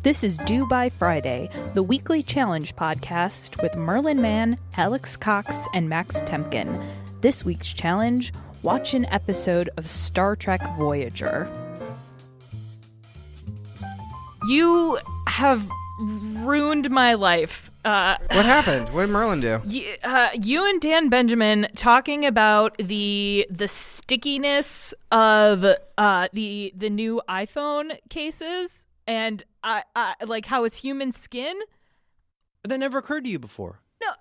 This is Due by Friday, the weekly challenge podcast with Merlin Mann, Alex Cox, and Max Temkin. This week's challenge, watch an episode of Star Trek Voyager. You have ruined my life. What happened? What did Merlin do? You and Dan Benjamin talking about the stickiness of the new iPhone cases and like how it's human skin. That never occurred to you before. No,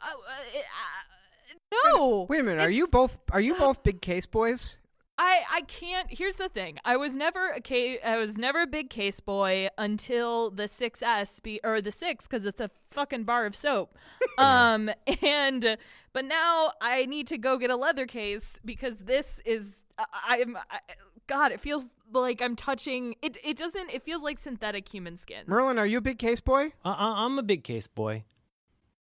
no. Wait a minute. Are you both big case boys? I can't. Here's the thing. I was never a big case boy until the 6S or the 6 because it's a fucking bar of soap. But now I need to go get a leather case because this is God, it feels like I'm touching it. It feels like synthetic human skin. Merlin, are you a big case boy? I'm a big case boy.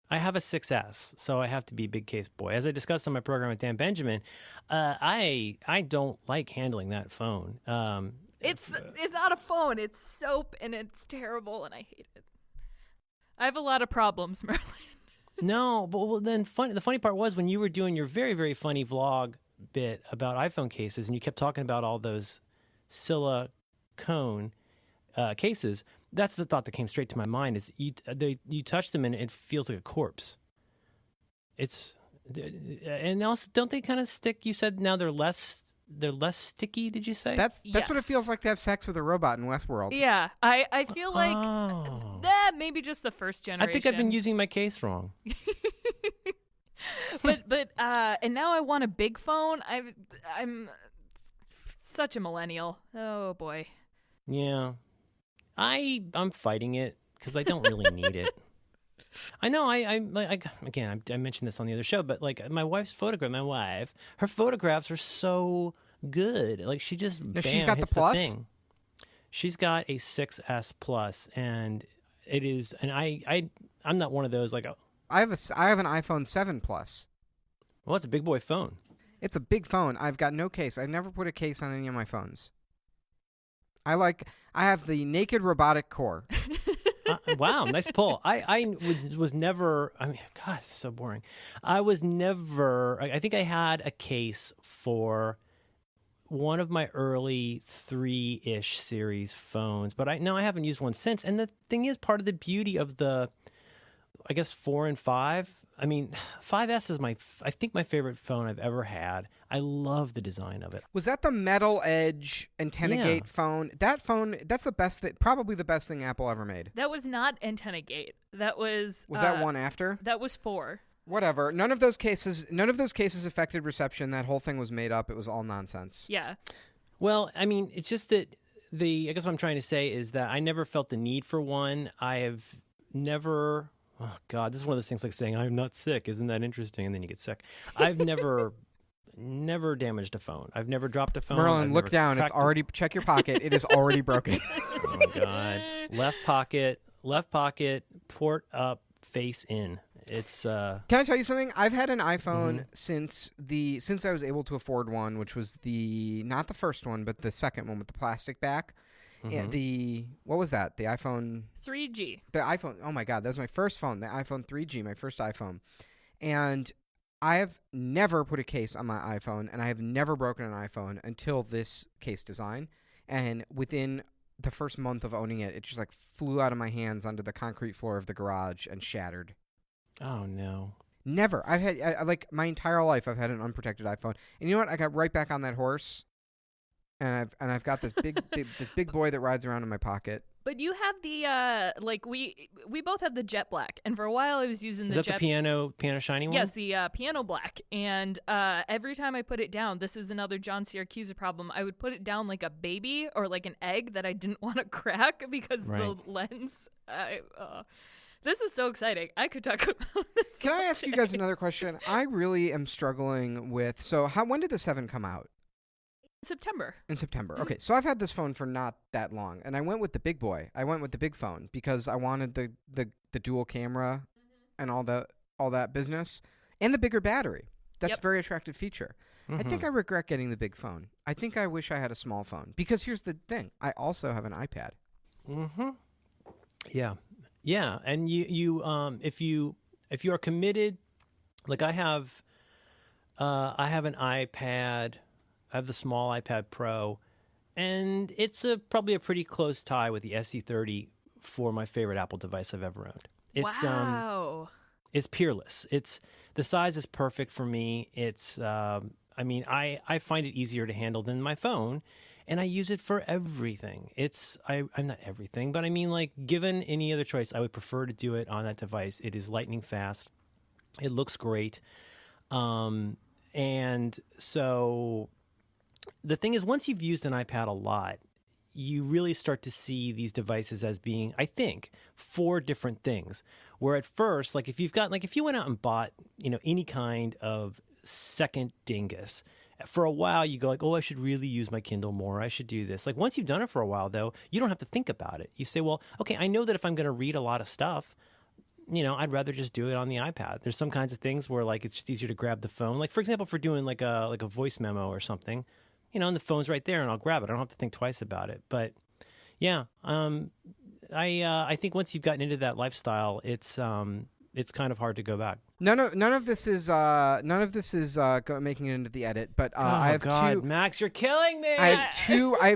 I have a 6S, so I have to be a big case boy. As I discussed on my program with Dan Benjamin, I don't like handling that phone. It's not a phone. It's soap, and it's terrible, and I hate it. I have a lot of problems, Merlin. No, but then the funny part was when you were doing your very, very funny vlog bit about iPhone cases, and you kept talking about all those silicone cases. That's the thought that came straight to my mind. Is you touch them and it feels like a corpse. And also, don't they kind of stick? You said now they're less sticky. Did you say That's what it feels like to have sex with a robot in Westworld. Yeah, I feel like that maybe just the first generation. I think I've been using my case wrong. but and now I want a big phone. I'm such a millennial. Oh boy. Yeah. I'm fighting it because I don't really need it. I know. I mentioned this on the other show, but like my wife's her photographs are so good. Like she just she's got hits the plus. Thing. She's got a 6S Plus, and it is. And I'm not one of those like. I have an iPhone 7 Plus. Well, it's a big boy phone. It's a big phone. I've got no case. I never put a case on any of my phones. I have the naked robotic core. Wow, nice pull. I was never, I mean, God, it's so boring. I think I had a case for one of my early 3-ish series phones, but I haven't used one since. And the thing is, part of the beauty of the, I guess, 4 and 5, I mean, 5S is I think my favorite phone I've ever had. I love the design of it. Was that the metal edge antenna gate phone? That phone, that's probably the best thing Apple ever made. That was not antenna gate. That was. Was that one after? That was 4. Whatever. None of those cases affected reception. That whole thing was made up. It was all nonsense. Yeah. Well, I mean, it's just that I guess what I'm trying to say is that I never felt the need for one. I have never. Oh, God, this is one of those things like saying, I'm not sick. Isn't that interesting? And then you get sick. I've never damaged a phone. I've never dropped a phone. Merlin, look down. It's already, check your pocket. It is already broken. Oh, my God. Left pocket, port up, face in. It's, Can I tell you something? I've had an iPhone since I was able to afford one, which was not the first one, but the second one with the plastic back. Yeah, what was that? The iPhone 3G. The iPhone. Oh my God, that was my first phone. The iPhone 3G, my first iPhone. And I have never put a case on my iPhone, and I have never broken an iPhone until this case design. And within the first month of owning it, it just like flew out of my hands onto the concrete floor of the garage and shattered. Oh no. Never. I've had like my entire life I've had an unprotected iPhone. And you know what? I got right back on that horse. And I've got this big boy that rides around in my pocket. But you have the we both have the jet black, and for a while I was using the piano shiny one? Yes, the piano black. And every time I put it down, this is another John Syracuse problem. I would put it down like a baby or like an egg that I didn't want to crack because the lens. This is so exciting. I could talk about this. Can I ask you guys another question? I really am struggling with. So when did the 7 come out? September. In September. Okay, so I've had this phone for not that long, and I went with the big boy. I went with the big phone because I wanted the dual camera and all that business, and the bigger battery. That's a very attractive feature. I think I regret getting the big phone. I think I wish I had a small phone because here's the thing: I also have an iPad. Yeah. Yeah. And if you are committed, like I have an iPad, I have the small iPad Pro, and it's probably a pretty close tie with the SE30 for my favorite Apple device I've ever owned. Wow. It's peerless. The size is perfect for me. I find it easier to handle than my phone, and I use it for everything. I'm not everything, but I mean, like, given any other choice, I would prefer to do it on that device. It is lightning fast. It looks great. And so the thing is, once you've used an iPad a lot, you really start to see these devices as being, I think, 4 different things. Where at first, like if you went out and bought, any kind of second dingus, for a while you go like, oh, I should really use my Kindle more. I should do this. Like once you've done it for a while, though, you don't have to think about it. You say, well, okay, I know that if I'm going to read a lot of stuff, I'd rather just do it on the iPad. There's some kinds of things where like it's just easier to grab the phone. Like for example, for doing like a voice memo or something, and the phone's right there and I'll grab it. I don't have to think twice about it. But yeah, I think once you've gotten into that lifestyle, it's kind of hard to go back. None of this is making it into the edit. But I have two. Max, you're killing me. I have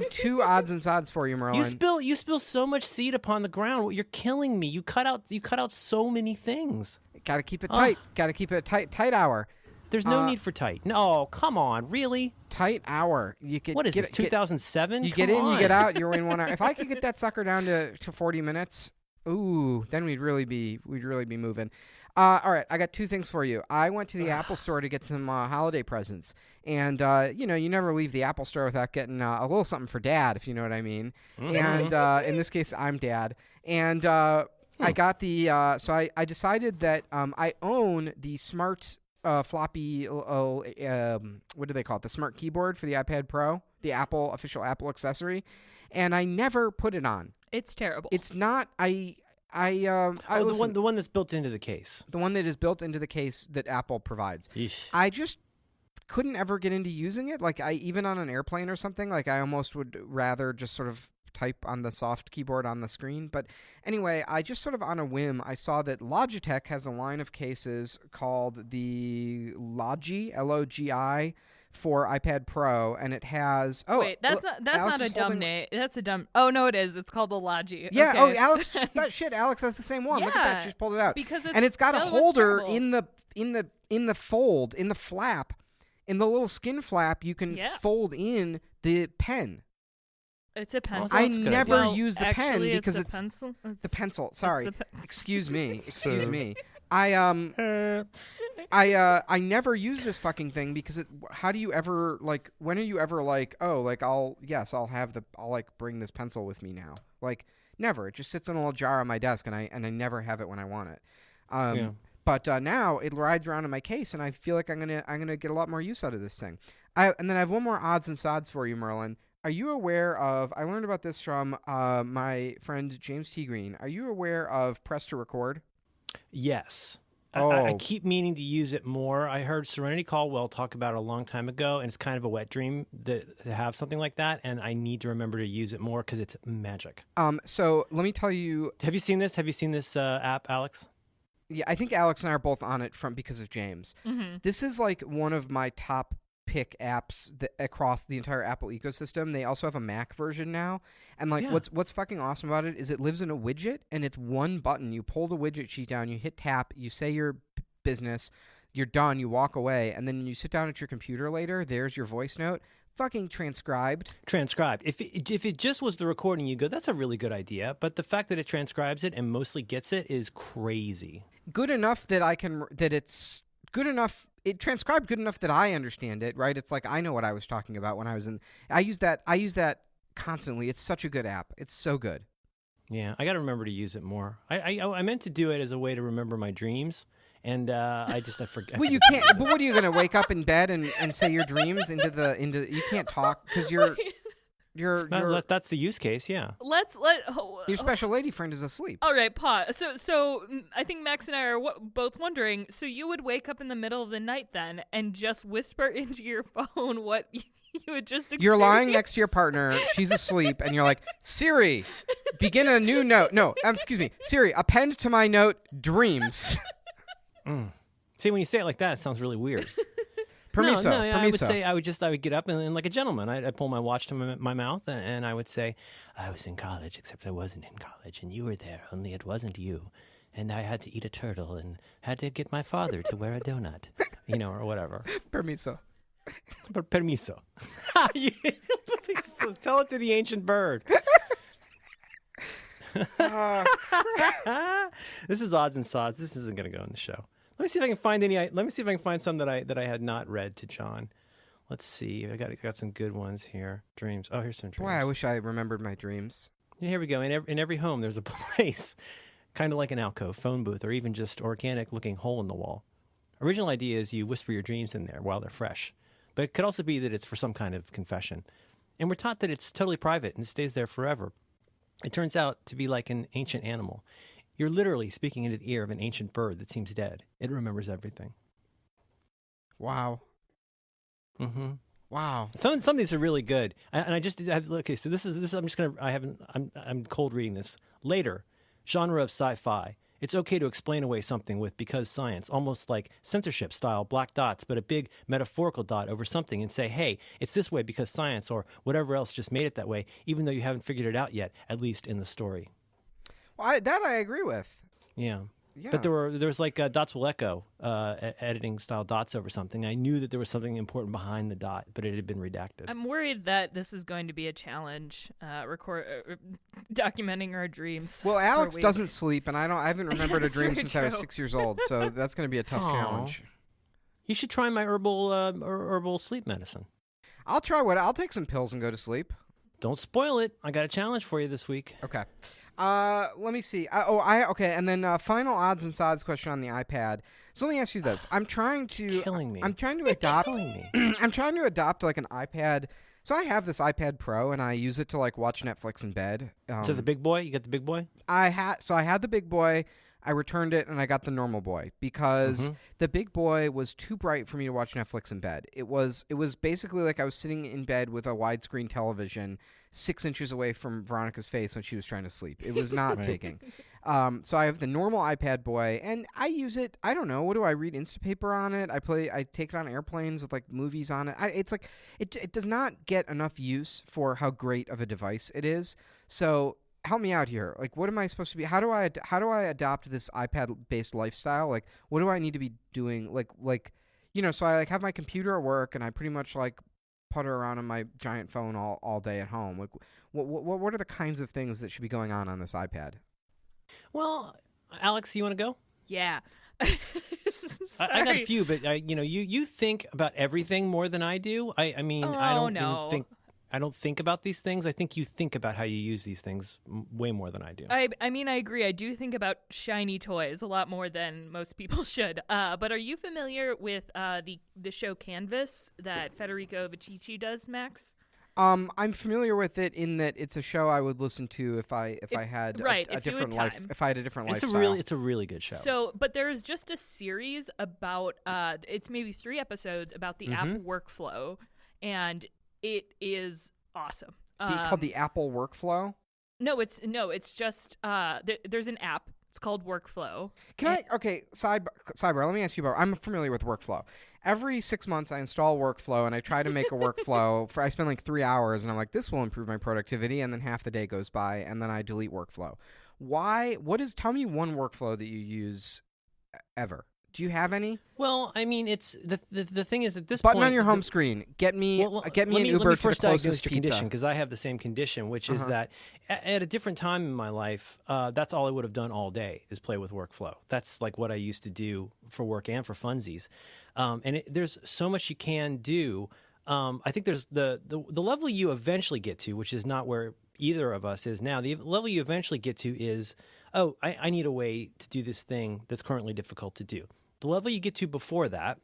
two odds and sods for you, Merlin. You spill so much seed upon the ground. You're killing me. You cut out so many things. Got to keep it tight. Got to keep it tight hour. There's no need for tight. No, come on, really? Tight hour. What is this? 2007? You get in, you get out. You're in 1 hour. If I could get that sucker down to 40 minutes, then we'd really be moving. All right, I got 2 things for you. I went to the Apple Store to get some holiday presents, and you never leave the Apple Store without getting a little something for Dad, if you know what I mean. And in this case, I'm Dad, and I got the. So I decided that I own the smart floppy. What do they call it? The smart keyboard for the iPad Pro, the official Apple accessory, and I never put it on. It's terrible. It's not. The one that's built into the case. The one that is built into the case that Apple provides. Yeesh. I just couldn't ever get into using it. Like even on an airplane or something, like I almost would rather just sort of type on the soft keyboard on the screen. But anyway, I just sort of on a whim, I saw that Logitech has a line of cases called the Logi, Logi, for iPad Pro, and it has wait, that's not a dumb name. That's a dumb. Oh no, it is. It's called the Logi. Yeah. Okay. Oh, Alex, Alex has the same one. Yeah, look at that. She's pulled it out because it's got a holder in the fold, in the flap, in the little skin flap. You can fold in the pen. It's a pencil. I never use the pen because it's pencil. The pencil. Sorry. Excuse me. Excuse me. I never use this fucking thing because how do you ever like, when are you ever like, oh, like I'll like bring this pencil with me now? Like never. It just sits in a little jar on my desk and I never have it when I want it. But now it rides around in my case and I feel like I'm gonna get a lot more use out of this thing. And then I have one more odds and sods for you, Merlin. Are you aware of, I learned about this from my friend James T. Green. Are you aware of Press to Record? Yes. Oh. I keep meaning to use it more. I heard Serenity Caldwell talk about it a long time ago, and it's kind of a wet dream to have something like that, and I need to remember to use it more because it's magic. So let me tell you. Have you seen this? Have you seen this app, Alex? Yeah, I think Alex and I are both on it because of James. Mm-hmm. This is like one of my top pick apps across the entire Apple ecosystem. They also have a Mac version now, and what's fucking awesome about it is it lives in a widget, and it's one button. You pull the widget sheet down, you hit tap, you say your business, you're done, you walk away, and then you sit down at your computer later, there's your voice note, fucking transcribed. If it just was the recording, you go, that's a really good idea, but the fact that it transcribes it and mostly gets it is crazy. Good enough that it's good enough. It transcribed good enough that I understand it, right? It's like I know what I was talking about when I was in. I use that constantly. It's such a good app. It's so good. Yeah, I got to remember to use it more. I meant to do it as a way to remember my dreams, and I forget. Well, you can't. But what are you gonna wake up in bed and say your dreams into? You can't talk because you're. That's the use case, yeah. Your special lady friend is asleep. All right, pause. So I think Max and I are both wondering. So you would wake up in the middle of the night then and just whisper into your phone what You would just You're lying experience- next to your partner. She's asleep, and you're like, Siri, begin a new note. No, excuse me. Siri, append to my note dreams. See, when you say it like that, it sounds really weird. Permiso. No, permiso. I would say I would get up and like a gentleman, I'd pull my watch to my mouth and I would say, I was in college, except I wasn't in college, and you were there, only it wasn't you. And I had to eat a turtle and had to get my father to wear a donut, or whatever. Permiso. Permiso. Permiso. Tell it to the ancient bird. This is odds and sods. This isn't going to go in the show. Let me see if I can find any. Let me see if I can find some that I had not read to John. Let's see. I got some good ones here. Dreams. Oh, here's some dreams. Boy, I wish I remembered my dreams. Here we go. In every home, there's a place, kind of like an alcove, phone booth, or even just organic-looking hole in the wall. Original idea is you whisper your dreams in there while they're fresh, but it could also be that it's for some kind of confession. And we're taught that it's totally private and it stays there forever. It turns out to be like an ancient animal. You're literally speaking into the ear of an ancient bird that seems dead. It remembers everything. Wow. Mm-hmm. Wow. Some of these are really good, and I just have, okay. So this is I'm just gonna I'm cold reading this later. Genre of sci-fi. It's okay to explain away something with because science, almost like censorship style black dots, but a big metaphorical dot over something and say, hey, it's this way because science or whatever else just made it that way, even though you haven't figured it out yet, at least in the story. Well, I agree with. Yeah. Yeah. But there was like dots will echo, editing style dots over something. I knew that there was something important behind the dot, but it had been redacted. I'm worried that this is going to be a challenge, documenting our dreams. Well, for a Alex week. doesn't sleep, and I haven't remembered a That's dream very since I was true. 6 years old. So that's going to be a tough Aw. challenge. You should try my herbal sleep medicine. I'll try what. I'll take some pills and go to sleep. Don't spoil it. I got a challenge for you this week. Okay. Let me see. Okay. And then final odds and sods question on the iPad. So let me ask you this. I'm trying to. Killing me. I'm trying to adopt. Killing me. I'm trying to adopt like an iPad. So I have this iPad Pro, and I use it to like watch Netflix in bed. So the big boy? You got the big boy? I had the big boy. I returned it and I got the normal boy because the big boy was too bright for me to watch Netflix in bed. It was basically like I was sitting in bed with a widescreen television 6 inches away from Veronica's face when she was trying to sleep. It was not Right. taking. So I have the normal iPad boy and I use it. I don't know. What do I read? Instapaper on it. I take it on airplanes with like movies on it. It's like it does not get enough use for how great of a device it is. So help me out here. Like, what am I supposed to be? How do I adopt this iPad-based lifestyle? Like, what do I need to be doing? So I like have my computer at work, and I pretty much like putter around on my giant phone all day at home. Like, what are the kinds of things that should be going on this iPad? Well, Alex, you want to go? Yeah. I got a few, but you think about everything more than I do. I mean, I don't even think. I don't think about these things. I think you think about how you use these things way more than I do. I mean, I agree. I do think about shiny toys a lot more than most people should. But are you familiar with the show Canvas that Federico Vicici does, Max? I'm familiar with it in that it's a show I would listen to if I had a different life. If I had a different lifestyle. It's a really good show. So, but there's just a series about it's maybe 3 episodes about the app workflow, and it is awesome. Called the Apple Workflow? No, it's just there's an app. It's called Workflow. Sidebar, let me ask you about, I'm familiar with Workflow. Every 6 months I install Workflow and I try to make a workflow I spend like 3 hours and I'm like, this will improve my productivity, and then half the day goes by and then I delete Workflow. Tell me one workflow that you use ever. Do you have any? Well, I mean, it's the thing is at this button point, on your home screen. Get me an Uber let me to the first closest diagnose your pizza. condition, because I have the same condition, which is that at a different time in my life, that's all I would have done all day is play with Workflow. That's like what I used to do for work and for funsies. There's so much you can do. I think there's the level you eventually get to, which is not where either of us is now. The level you eventually get to is, I need a way to do this thing that's currently difficult to do. The level you get to before that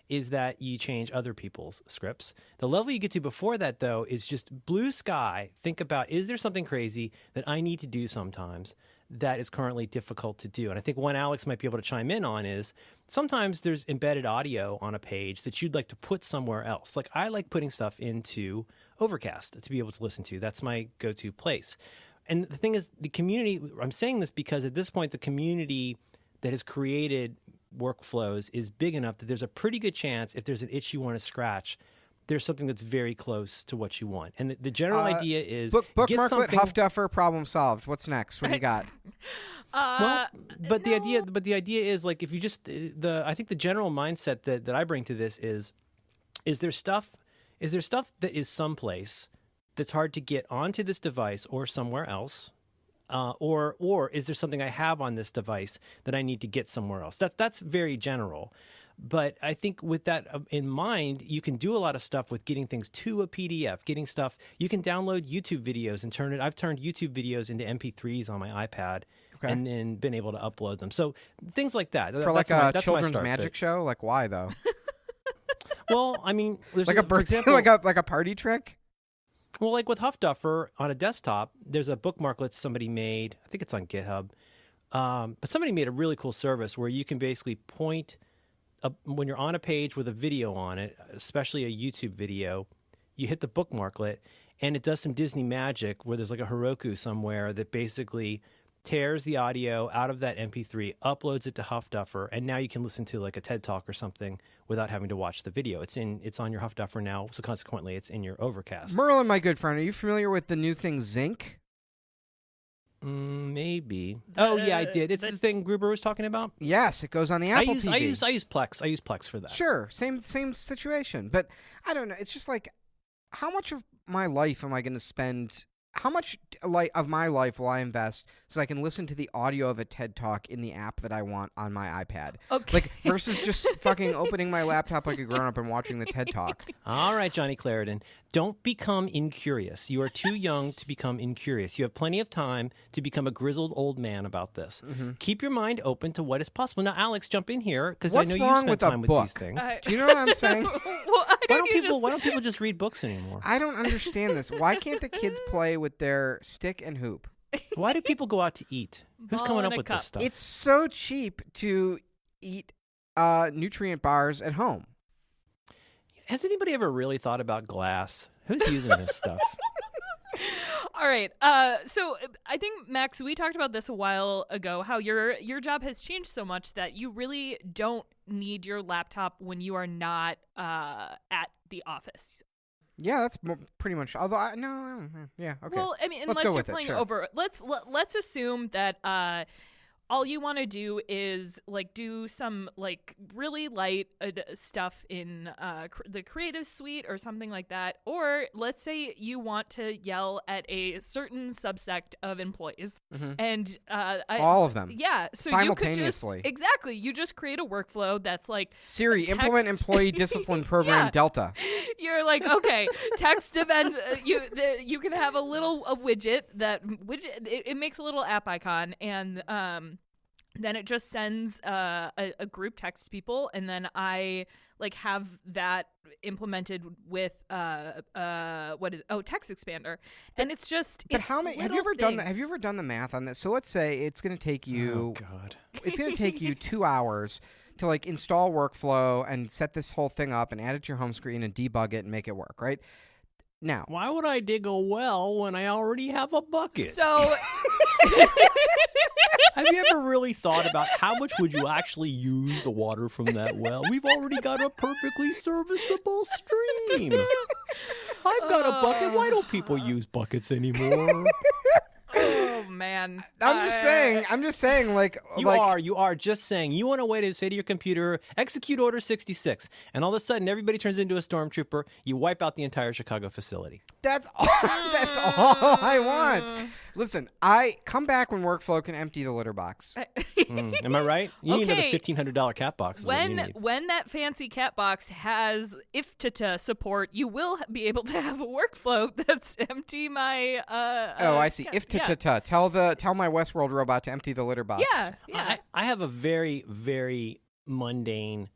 is that you change other people's scripts. The level you get to before that, though, is just blue sky. Think about, is there something crazy that I need to do sometimes that is currently difficult to do. And I think one Alex might be able to chime in on is sometimes there's embedded audio on a page that you'd like to put somewhere else. Like I like putting stuff into Overcast to be able to listen to. That's my go-to place. And the thing is, the community, I'm saying this because at this point, the community that has created workflows is big enough that there's a pretty good chance if there's an itch you want to scratch, there's something that's very close to what you want. And the general idea is bookmarklet, Huffduffer, problem solved. What's next? What do you got? The idea is like if you just I think the general mindset that I bring to this is there stuff that is someplace that's hard to get onto this device or somewhere else, or is there something I have on this device that I need to get somewhere else? That's very general. But I think with that in mind, you can do a lot of stuff with getting things to a PDF, getting stuff. You can download YouTube videos and I've turned YouTube videos into MP3s on my iPad and then been able to upload them. So things like that. For like a children's magic show? Like why though? Well, I mean, there's like for example, like a party trick? Well, like with Huffduffer on a desktop, there's a bookmarklet somebody made. I think it's on GitHub. But somebody made a really cool service where you can basically point when you're on a page with a video on it, especially a YouTube video, you hit the bookmarklet and it does some Disney magic where there's like a Heroku somewhere that basically tears the audio out of that MP3, uploads it to Huffduffer, and now you can listen to like a TED Talk or something without having to watch the video. It's on your Huffduffer now, so consequently it's in your Overcast. Merlin, my good friend, are you familiar with the new thing Zinc? Maybe. Yeah, I did. It's the thing Gruber was talking about. Yes, it goes on the Apple TV. I use Plex. I use Plex for that. Sure, same situation. But I don't know. It's just like, how much of my life am I going to spend? How much of my life will I invest so I can listen to the audio of a TED Talk in the app that I want on my iPad? Okay. Like versus just fucking opening my laptop like a grown-up and watching the TED Talk. All right, Johnny Clarendon. Don't become incurious. You are too young to become incurious. You have plenty of time to become a grizzled old man about this. Mm-hmm. Keep your mind open to what is possible. Now, Alex, jump in here because I know you spend time with these things. Do you know what I'm saying? Why don't people just read books anymore? I don't understand this. Why can't the kids play with their stick and hoop? Why do people go out to eat? Who's coming up with this stuff? It's so cheap to eat nutrient bars at home. Has anybody ever really thought about glass? Who's using this stuff? All right. So I think, Max, we talked about this a while ago, how your job has changed so much that you really don't need your laptop when you are not at the office. Yeah, that's pretty much. Although, yeah, okay. Well, I mean, unless you're playing over, let's assume that all you want to do is like do some like really light stuff in the creative suite or something like that. Or let's say you want to yell at a certain subsect of employees, and all of them. Yeah, so simultaneously. You just create a workflow that's like Siri, implement employee discipline program Delta. You're like, okay, text event. You can have a widget it makes a little app icon, and then it just sends a group text to people, and then I like have that implemented with text expander, and it's just. But how many? Have you ever done that? Have you ever done the math on this? So let's say it's going to take you. Oh God! It's going to take you 2 hours to like install workflow and set this whole thing up and add it to your home screen and debug it and make it work, right? Now, why would I dig a well when I already have a bucket? So, have you ever really thought about how much would you actually use the water from that well? We've already got a perfectly serviceable stream. I've got a bucket. Why don't people use buckets anymore? Oh man! I'm just saying. Like you are just saying. You want a way to say to your computer, execute Order 66, and all of a sudden everybody turns into a stormtrooper. You wipe out the entire Chicago facility. That's all. That's all I want. Listen, I come back when workflow can empty the litter box. Am I right? You need another $1,500 cat box. When that fancy cat box has IFTTT support, you will be able to have a workflow that's empty my. I see. IFTTT. Tell my Westworld robot to empty the litter box. Yeah. I have a very, very mundane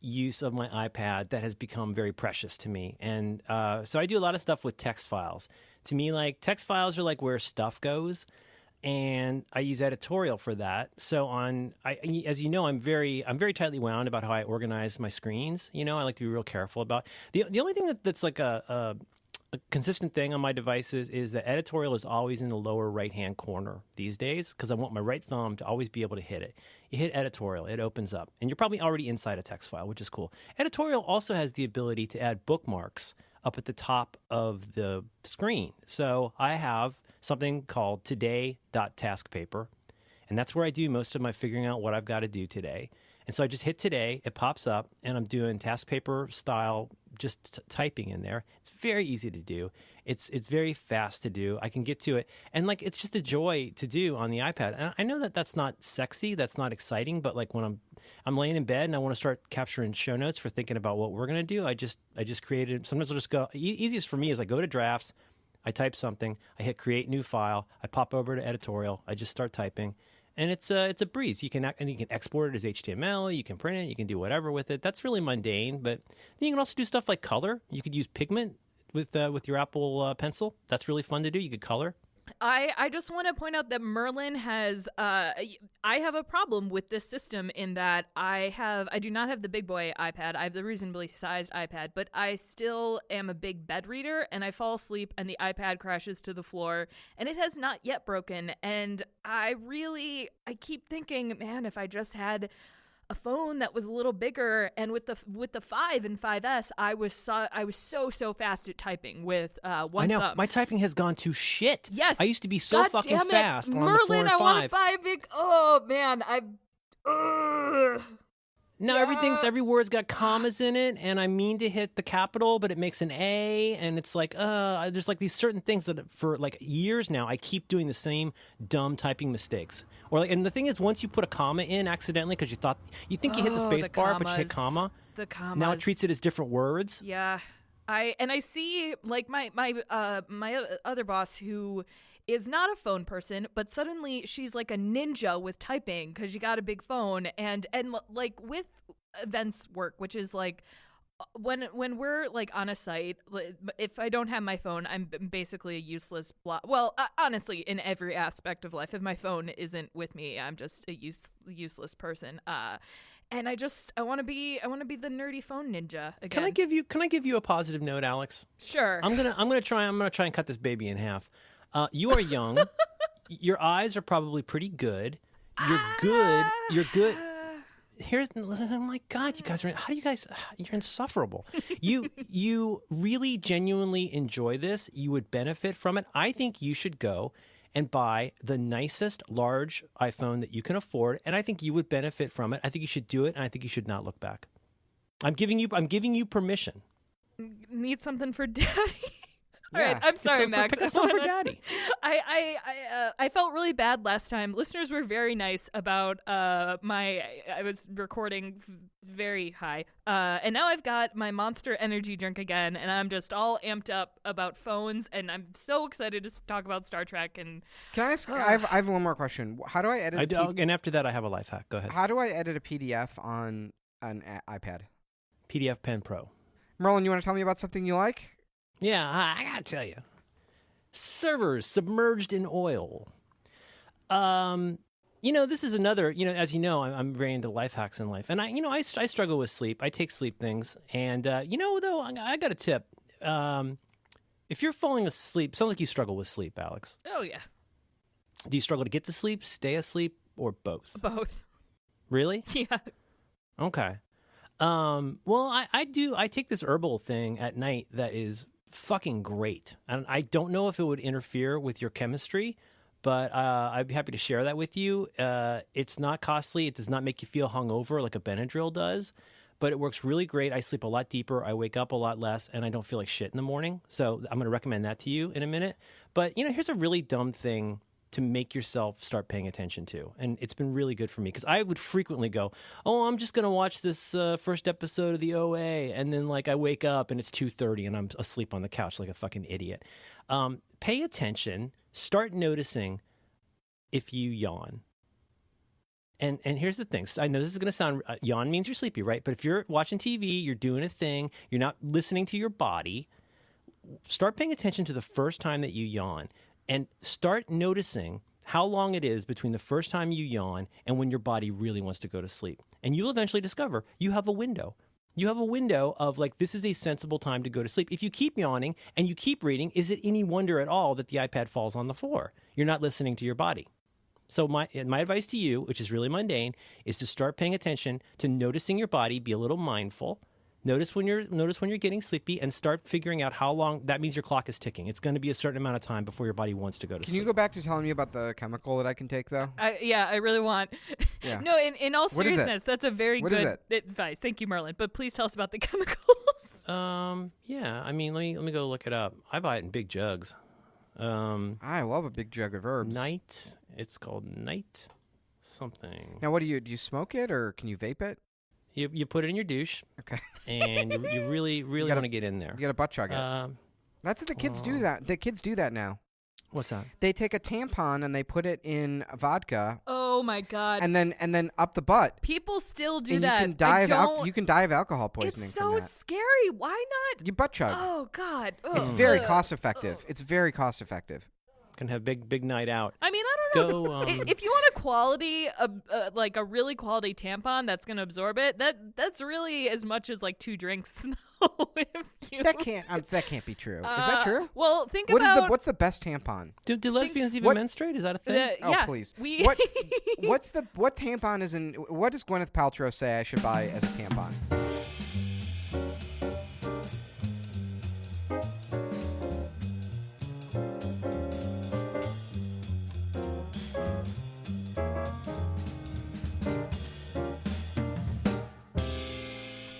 use of my iPad that has become very precious to me, and so I do a lot of stuff with text files. To me, like text files are like where stuff goes. and I use editorial for that. So as you know, I'm very tightly wound about how I organize my screens. I like to be real careful about the only thing that's like a consistent thing on my devices is that editorial is always in the lower right-hand corner these days because I want my right thumb to always be able to hit it. You hit editorial, it opens up, and you're probably already inside a text file, which is cool. Editorial also has the ability to add bookmarks up at the top of the screen. So I have something called today.taskpaper, and that's where I do most of my figuring out what I've got to do today. And so I just hit today, it pops up, and I'm doing task paper style, just typing in there. It's very easy to do. It's very fast to do. I can get to it. And like, it's just a joy to do on the iPad. And I know that that's not sexy, that's not exciting, but like when I'm laying in bed and I want to start capturing show notes for thinking about what we're going to do, I just created, sometimes I'll just go, easiest for me is I go to drafts, I type something, I hit create new file, I pop over to editorial, I just start typing. And it's a breeze. You can export it as HTML. You can print it. You can do whatever with it. That's really mundane. But then you can also do stuff like color. You could use pigment with your Apple Pencil. That's really fun to do. You could color. I just want to point out that Merlin has I have a problem with this system in that I do not have the big boy iPad. I have the reasonably sized iPad, but I still am a big bed reader, and I fall asleep and the iPad crashes to the floor, and it has not yet broken. And I keep thinking, man, if I just had a phone that was a little bigger, and with the 5 and 5S, I was so fast at typing with one I know thumb. my typing has gone to shit. Yes, I used to be so God fucking damn it. fast on Merlin, the 4 and 5. I want to buy a big. Oh man, Now every word's got commas in it, and I mean to hit the capital, but it makes an A, and it's like, there's like these certain things that for like years now, I keep doing the same dumb typing mistakes. And the thing is, once you put a comma in accidentally because you think you hit the space bar, but you hit comma. The commas. Now it treats it as different words. Yeah, I see like my other boss who is not a phone person, but suddenly she's like a ninja with typing because she got a big phone, and like with events work, which is like when we're like on a site, if I don't have my phone, I'm basically a useless well, honestly, in every aspect of life, if my phone isn't with me, I'm just a useless person. And I want to be the nerdy phone ninja again. Can I give you a positive note, Alex? Sure. I'm gonna try and cut this baby in half. You are young. Your eyes are probably pretty good. You're good. Oh my God, you guys you're insufferable. You really genuinely enjoy this. You would benefit from it. I think you should go and buy the nicest large iPhone that you can afford, and I think you would benefit from it. I think you should do it, and I think you should not look back. I'm giving you permission. Need something for daddy. All Yeah. right, I'm sorry, Max. Pick up something for daddy. I felt really bad last time. Listeners were very nice about I was recording very high, and now I've got my Monster Energy drink again, and I'm just all amped up about phones, and I'm so excited to talk about Star Trek. And Can I ask? I have one more question. How do I edit? And after that, I have a life hack. Go ahead. How do I edit a PDF on an iPad? PDF Pen Pro. Merlin, you want to tell me about something you like? Yeah, I gotta tell you. Servers submerged in oil. This is another, as you know, I'm very into life hacks in life. And I struggle with sleep. I take sleep things. And, though, I got a tip. If you're falling asleep, sounds like you struggle with sleep, Alex. oh yeah, Do you struggle to get to sleep, stay asleep, or both? both. Really? Yeah. Okay. Well, I do. I take this herbal thing at night that is fucking great. And I don't know if it would interfere with your chemistry, but I'd be happy to share that with you. It's not costly. It does not make you feel hungover like a Benadryl does, but it works really great. I sleep a lot deeper. I wake up a lot less, and I don't feel like shit in the morning. So I'm going to recommend that to you in a minute. But, here's a really dumb thing to make yourself start paying attention to. And it's been really good for me because I would frequently go, I'm just going to watch this first episode of the OA. And then I wake up and it's 2:30 and I'm asleep on the couch like a fucking idiot. Pay attention. Start noticing if you yawn. And here's the thing. I know this is going to sound, yawn means you're sleepy, right? But if you're watching TV, you're doing a thing, you're not listening to your body, start paying attention to the first time that you yawn. And start noticing how long it is between the first time you yawn and when your body really wants to go to sleep. And you'll eventually discover you have a window. You have a window of like, this is a sensible time to go to sleep. If you keep yawning and you keep reading, is it any wonder at all that the iPad falls on the floor? You're not listening to your body. So my advice to you, which is really mundane, is to start paying attention to noticing your body, be a little mindful. Notice when you're getting sleepy and start figuring out how long. That means your clock is ticking. It's going to be a certain amount of time before your body wants to go to sleep. Can you go back to telling me about the chemical that I can take, though? I really want. Yeah. No, in all What is it? seriousness, that's a very What is good advice. Thank you, Merlin. But please tell us about the chemicals. Yeah. I mean, let me go look it up. I buy it in big jugs. I love a big jug of herbs. Night. It's called Night something. Now, what do you smoke it or can you vape it? You put it in your douche. Okay. And you really want to get in there. You got to butt chug it. That's what the kids do. The kids do that now. What's that? They take a tampon and they put it in vodka. Oh my God! And then up the butt. People still do And that. you can die of alcohol poisoning. It's so from that. scary. Why not? You butt chug. Oh God! It's Ugh. very Ugh. cost effective. It's very cost effective. Can have big night out. I mean, I don't know. Go, if you want a quality, like a really quality tampon that's gonna absorb it, that's really as much as like 2 drinks. That can't be true. Is that true? Well, think about what's the best tampon? Do lesbians even menstruate? Is that a thing? Oh, yeah, please. What tampon is in? What does Gwyneth Paltrow say I should buy as a tampon?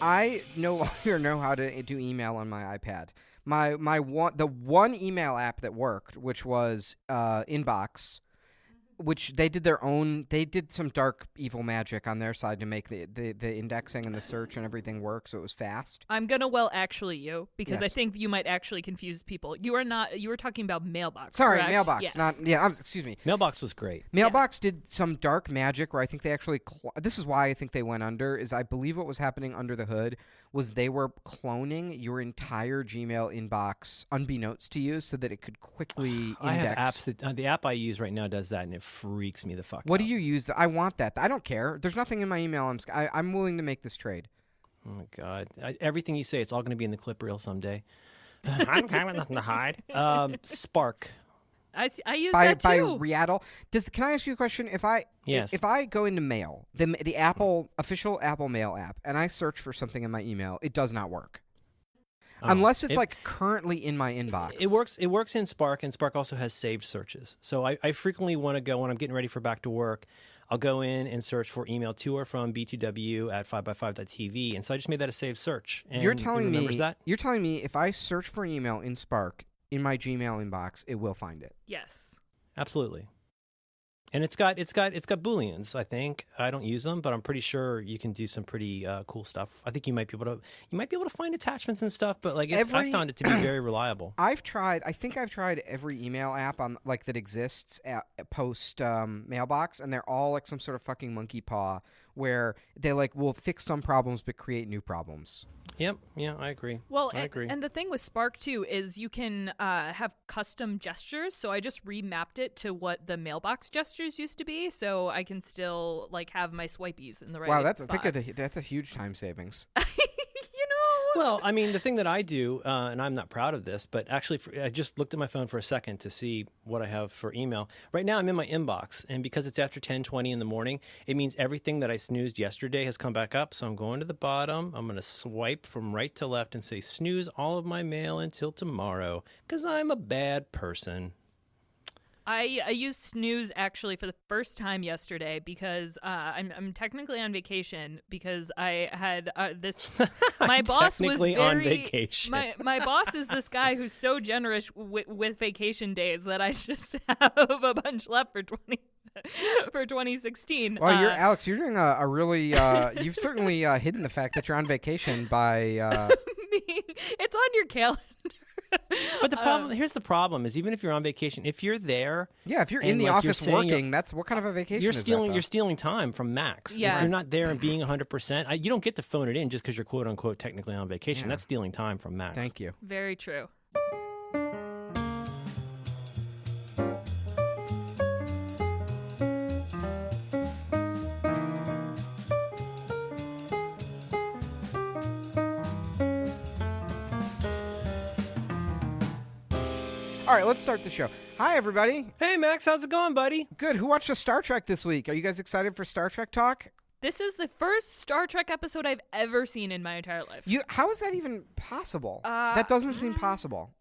I no longer know how to do email on my iPad. The one email app that worked, which was Inbox, which they did some dark evil magic on their side to make the indexing and the search and everything work, so it was fast. I'm gonna actually you because Yes. I think you might actually confuse people. You were talking about Mailbox. Sorry, correct? Mailbox, Yes. excuse me. Mailbox was great. Mailbox did some dark magic where I think they actually this is why I think they went under, is I believe what was happening under the hood was they were cloning your entire Gmail inbox unbeknownst to you so that it could quickly index. I have apps that the app I use right now does that, and it freaks me the fuck out. What do you use? I want that. I don't care. There's nothing in my email. I'm willing to make this trade. Oh my God! Everything you say, it's all going to be in the clip reel someday. I'm kind of nothing to hide. Spark. I use that too. By Riaddle. Can I ask you a question? If I go into Mail, the official Apple Mail app, and I search for something in my email, it does not work. Unless it's like currently in my inbox. It works in Spark, and Spark also has saved searches. So I frequently want to go when I'm getting ready for back to work. I'll go in and search for email to or from b2w at 5x5.tv, and so I just made that a saved search. And you're telling me if I search for an email in Spark in my Gmail inbox, it will find it. Yes. Absolutely. And it's got Booleans. I think I don't use them, but I'm pretty sure you can do some pretty cool stuff. I think you might be able to find attachments and stuff. But like I found it to be very reliable. I think I've tried every email app on like that exists at post Mailbox, and they're all like some sort of fucking monkey paw where they like will fix some problems but create new problems. Yep. Yeah, I agree. Well, I agree. And the thing with Spark too is you can have custom gestures. So I just remapped it to what the Mailbox gestures used to be, so I can still like have my swipies in the right. Wow, that's spot. that's a huge time savings. Well, I mean, the thing that I do, and I'm not proud of this, but actually I just looked at my phone for a second to see what I have for email. Right now I'm in my inbox, and because it's after 10:20 in the morning, it means everything that I snoozed yesterday has come back up. So I'm going to the bottom. I'm going to swipe from right to left and say snooze all of my mail until tomorrow, because I'm a bad person. I used snooze actually for the first time yesterday because I'm technically on vacation because I had this. My boss was very, on vacation. My boss is this guy who's so generous with vacation days that I just have a bunch left for 2016. Well, Alex, you're doing a really. You've certainly hidden the fact that you're on vacation by. I mean, it's on your calendar. But the problem here's the problem is even if you're on vacation, if you're there, if you're in the office working, that's what kind of a vacation you're is stealing. that, You're stealing time from Max. Yeah. If you're not there and being 100%, you don't get to phone it in just because you're quote unquote technically on vacation. Yeah. That's stealing time from Max. Thank you. Very true. All right, let's start the show. Hi, everybody. Hey, Max, how's it going, buddy? Good. Who watched a Star Trek this week? Are you guys excited for Star Trek talk? This is the first Star Trek episode I've ever seen in my entire life. How is that even possible? That doesn't seem possible.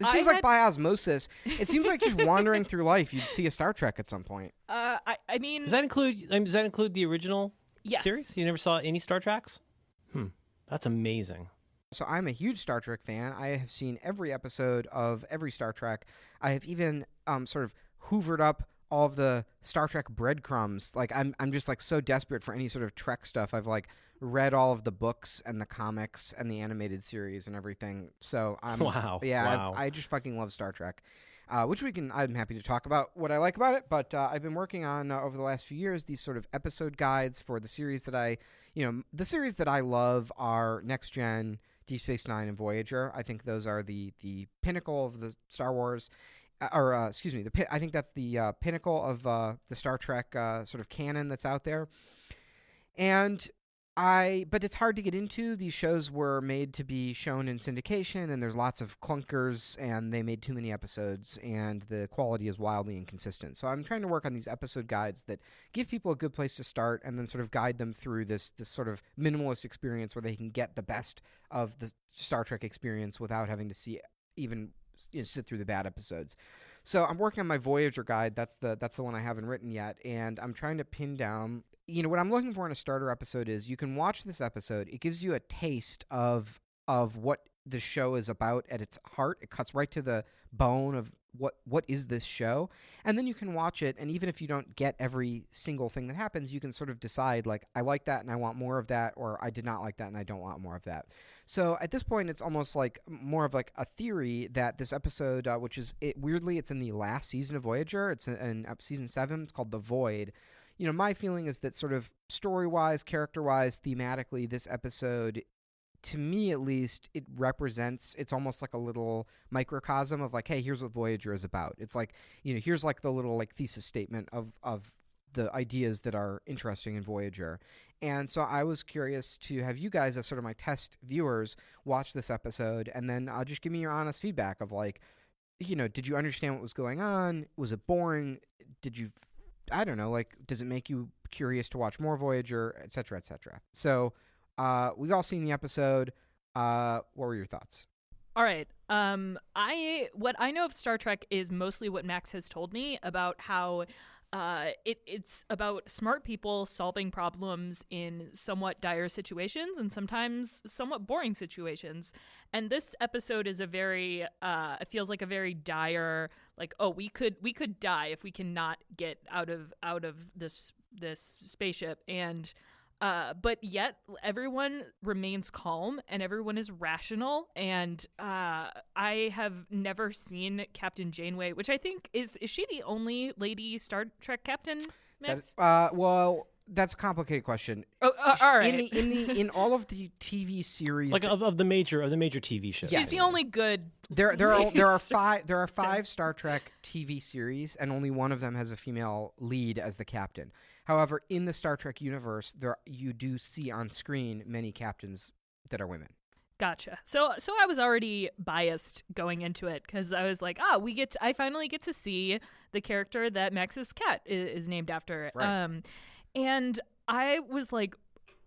It I seems like had- by osmosis. It seems like just wandering through life, you'd see a Star Trek at some point. I mean, Does that include the original yes. series? You never saw any Star Treks? That's amazing. So I'm a huge Star Trek fan. I have seen every episode of every Star Trek. I have even sort of hoovered up all of the Star Trek breadcrumbs. Like I'm just like so desperate for any sort of Trek stuff. I've like read all of the books and the comics and the animated series and everything. So Wow. I just fucking love Star Trek. Which I'm happy to talk about what I like about it, but I've been working on over the last few years these sort of episode guides for the series that the series that I love are Next Gen, Deep Space Nine, and Voyager. I think those are the pinnacle of the Star Wars, I think that's the pinnacle of the Star Trek sort of canon that's out there. But it's hard to get into. These shows were made to be shown in syndication, and there's lots of clunkers, and they made too many episodes, and the quality is wildly inconsistent. So I'm trying to work on these episode guides that give people a good place to start, and then sort of guide them through this sort of minimalist experience where they can get the best of the Star Trek experience without having to sit through the bad episodes. So I'm working on my Voyager guide. That's the one I haven't written yet, and I'm trying to pin down. What I'm looking for in a starter episode is you can watch this episode. It gives you a taste of what the show is about at its heart. It cuts right to the bone of what is this show, and then you can watch it. And even if you don't get every single thing that happens, you can sort of decide like I like that and I want more of that, or I did not like that and I don't want more of that. So at this point, it's almost like more of like a theory that this episode, weirdly, it's in the last season of Voyager. It's in season 7. It's called The Void. My feeling is that sort of story-wise, character-wise, thematically, this episode, to me at least, it's almost like a little microcosm of like, hey, here's what Voyager is about. It's like, here's like the little like thesis statement of the ideas that are interesting in Voyager. And so I was curious to have you guys as sort of my test viewers watch this episode, and then just give me your honest feedback of like, did you understand what was going on? Was it boring? I don't know, like, does it make you curious to watch more Voyager, et cetera, et cetera? So, we've all seen the episode. What were your thoughts? All right. What I know of Star Trek is mostly what Max has told me about how it's about smart people solving problems in somewhat dire situations and sometimes somewhat boring situations. And this episode is it feels like a very dire, like, oh, we could die if we cannot get out of this spaceship. And but yet everyone remains calm and everyone is rational. And I have never seen Captain Janeway, which I think is she the only lady Star Trek captain, Max? That's a complicated question. Oh, all right. In all of the TV series, Like of the major TV shows. She's the only good. There are five Star Trek TV series, and only one of them has a female lead as the captain. However, in the Star Trek universe, you do see on screen many captains that are women. Gotcha. So I was already biased going into it because I was like, I finally get to see the character that Max's cat is named after. Right. And I was like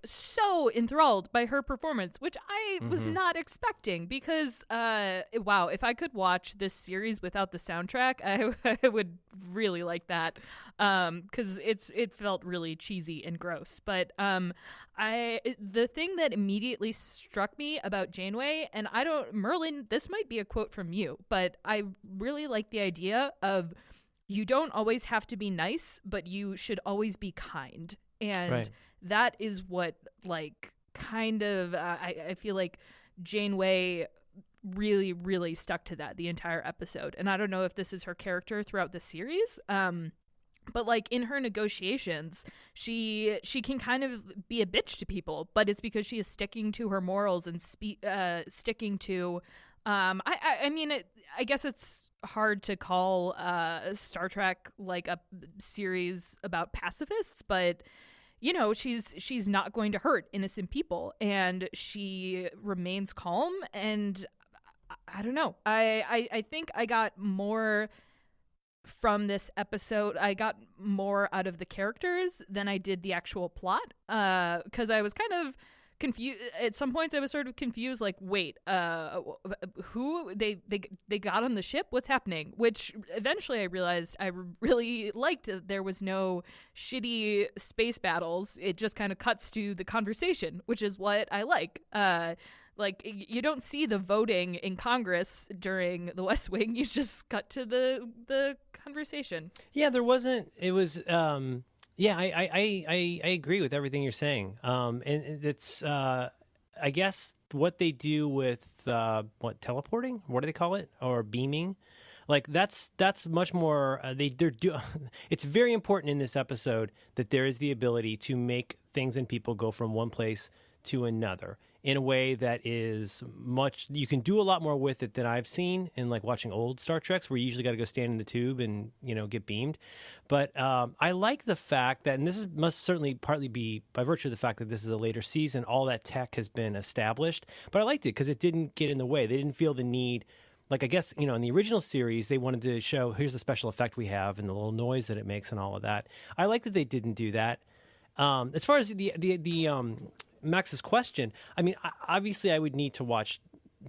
so enthralled by her performance, which I was not expecting because, wow, if I could watch this series without the soundtrack, I would really like that because it felt really cheesy and gross. But the thing that immediately struck me about Janeway, and Merlin, this might be a quote from you, but I really like the idea of you don't always have to be nice, but you should always be kind. And right. That is what, like, kind of, I feel like Janeway really, really stuck to that the entire episode. And I don't know if this is her character throughout the series, but, like, in her negotiations, she can kind of be a bitch to people, but it's because she is sticking to her morals and sticking to, I mean, I guess it's hard to call Star Trek like a series about pacifists, but she's not going to hurt innocent people and she remains calm, and I don't know. I think I got more from this episode. I got more out of the characters than I did the actual plot. Because I was kind of confused at some points. I was sort of confused, like, wait, who they got on the ship? What's happening? Which eventually I realized I really liked that there was no shitty space battles. It just kind of cuts to the conversation, which is what I like. Like, you don't see the voting in Congress during The West Wing. You just cut to the conversation. Yeah, there wasn't. It was. Yeah, I agree with everything you're saying. And it's. I guess what they do with teleporting. What do they call it? Or beaming. Like that's much more. It's very important in this episode that there is the ability to make things and people go from one place to another in a way that is much, you can do a lot more with it than I've seen in like watching old Star Treks where you usually got to go stand in the tube and, get beamed. But I like the fact that, and must certainly partly be by virtue of the fact that this is a later season, all that tech has been established, but I liked it because it didn't get in the way. They didn't feel the need. Like, I guess, in the original series, they wanted to show, here's the special effect we have and the little noise that it makes and all of that. I like that they didn't do that. As far as the Max's question, I mean, obviously I would need to watch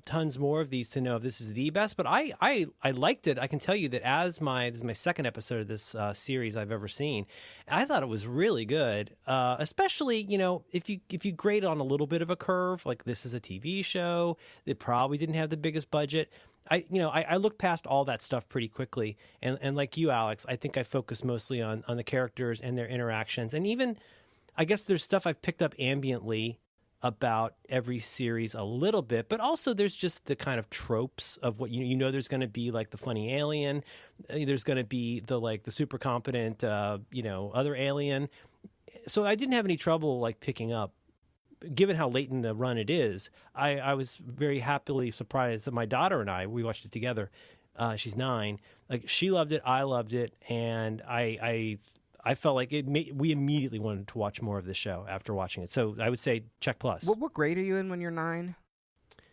tons more of these to know if this is the best, but I liked it. I can tell you that this is my second episode of this series I've ever seen. I thought it was really good, especially, if you grade on a little bit of a curve, like this is a TV show, it probably didn't have the biggest budget. I look past all that stuff pretty quickly. And like you, Alex, I think I focus mostly on the characters and their interactions. And even, I guess there's stuff I've picked up ambiently about every series a little bit, but also there's just the kind of tropes of what, there's going to be like the funny alien. There's going to be the super competent, other alien. So I didn't have any trouble like picking up. Given how late in the run it is, I was very happily surprised that my daughter and we watched it together. She's 9. Like, she loved it, I loved it, and I felt like we immediately wanted to watch more of the show after watching it. So I would say check plus. What grade are you in when you're 9?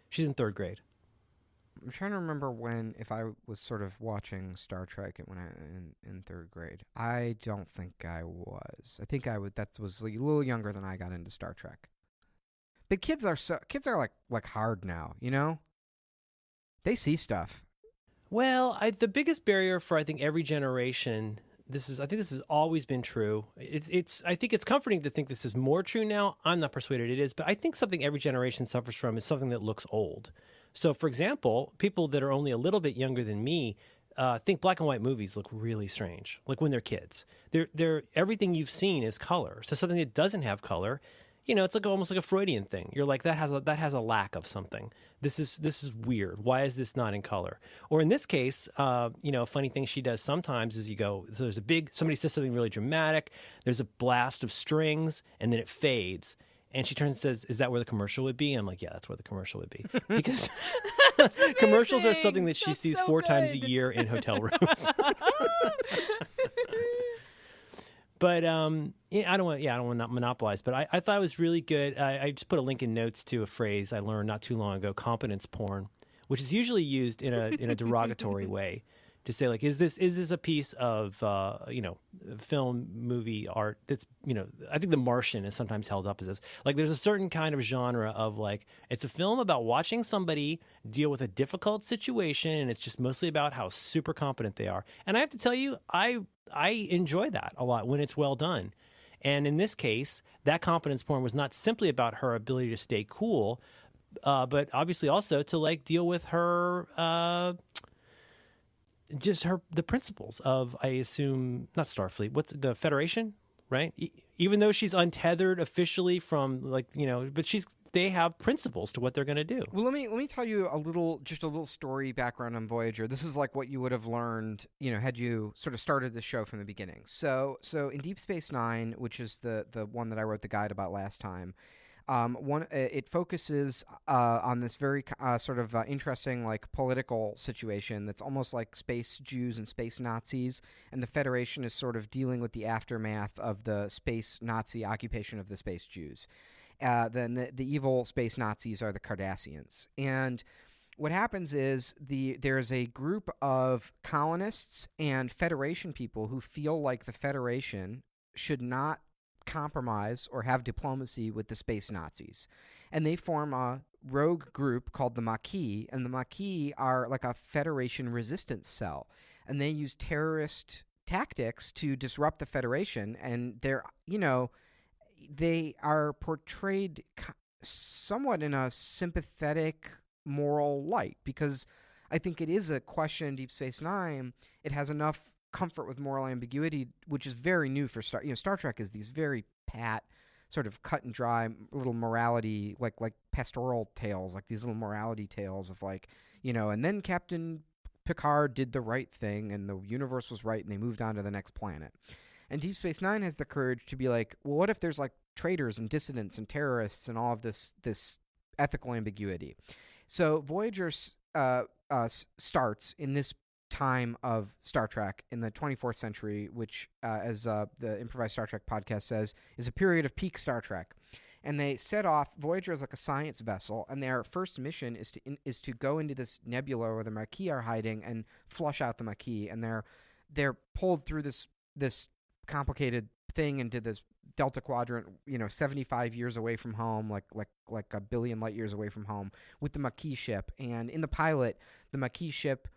She's in 3rd grade. I'm trying to remember if I was sort of watching Star Trek when I in 3rd grade. I don't think I was. I think that was a little younger than I got into Star Trek. But kids are like hard now, They see stuff. Well, the biggest barrier for I think every generation, I think this has always been true. I think it's comforting to think this is more true now. I'm not persuaded it is, but I think something every generation suffers from is something that looks old. So, for example, people that are only a little bit younger than me think black and white movies look really strange, like when they're kids. They're everything you've seen is color. So something that doesn't have color, it's like almost like a Freudian thing. You're like, that has a lack of something. This is weird. Why is this not in color? Or in this case, a funny thing she does sometimes is so there's somebody says something really dramatic. There's a blast of strings and then it fades. And she turns and says, "Is that where the commercial would be?" I'm like, "Yeah, that's where the commercial would be." Because commercials are something that she sees 4 times a year in hotel rooms. But I don't want to monopolize. But I thought it was really good. I just put a link in notes to a phrase I learned not too long ago: competence porn, which is usually used in a derogatory way to say, like, is this a piece of film, movie, art that's, I think The Martian is sometimes held up as this. Like, there's a certain kind of genre of, like, it's a film about watching somebody deal with a difficult situation, and it's just mostly about how super competent they are. And I have to tell you, I enjoy that a lot when it's well done. And in this case, that competence porn was not simply about her ability to stay cool, but obviously also to, like, deal with her the principles of, I assume, not Starfleet, what's the Federation, right? Even though she's untethered officially from, like, but they have principles to what they're going to do. Well, let me tell you a little story background on Voyager. This is like what you would have learned, had you sort of started the show from the beginning. So in Deep Space Nine, which is the one that I wrote the guide about last time, it focuses on this very sort of interesting, like, political situation that's almost like space Jews and space Nazis, and the Federation is sort of dealing with the aftermath of the space Nazi occupation of the space Jews. Then the evil space Nazis are the Cardassians. And what happens is there's a group of colonists and Federation people who feel like the Federation should not compromise or have diplomacy with the space Nazis. And they form a rogue group called the Maquis, and the Maquis are like a Federation resistance cell. And they use terrorist tactics to disrupt the Federation, and they are portrayed somewhat in a sympathetic moral light, because I think it is a question in Deep Space Nine. It has enough comfort with moral ambiguity, which is very new for Star Trek is these very pat, sort of cut and dry little morality, like pastoral tales, like these little morality tales of and then Captain Picard did the right thing and the universe was right and they moved on to the next planet. And Deep Space Nine has the courage to be like, well, what if there's like traitors and dissidents and terrorists and all of this ethical ambiguity? So Voyager starts in this time of Star Trek in the 24th century, which, as the Improvised Star Trek podcast says, is a period of peak Star Trek. And they set off. Voyager is like a science vessel, and their first mission is to go into this nebula where the Maquis are hiding and flush out the Maquis. And they're pulled through this complicated thing into this Delta Quadrant, 75 years away from home, like a billion light years away from home, with the Maquis ship. And in the pilot, the Maquis ship,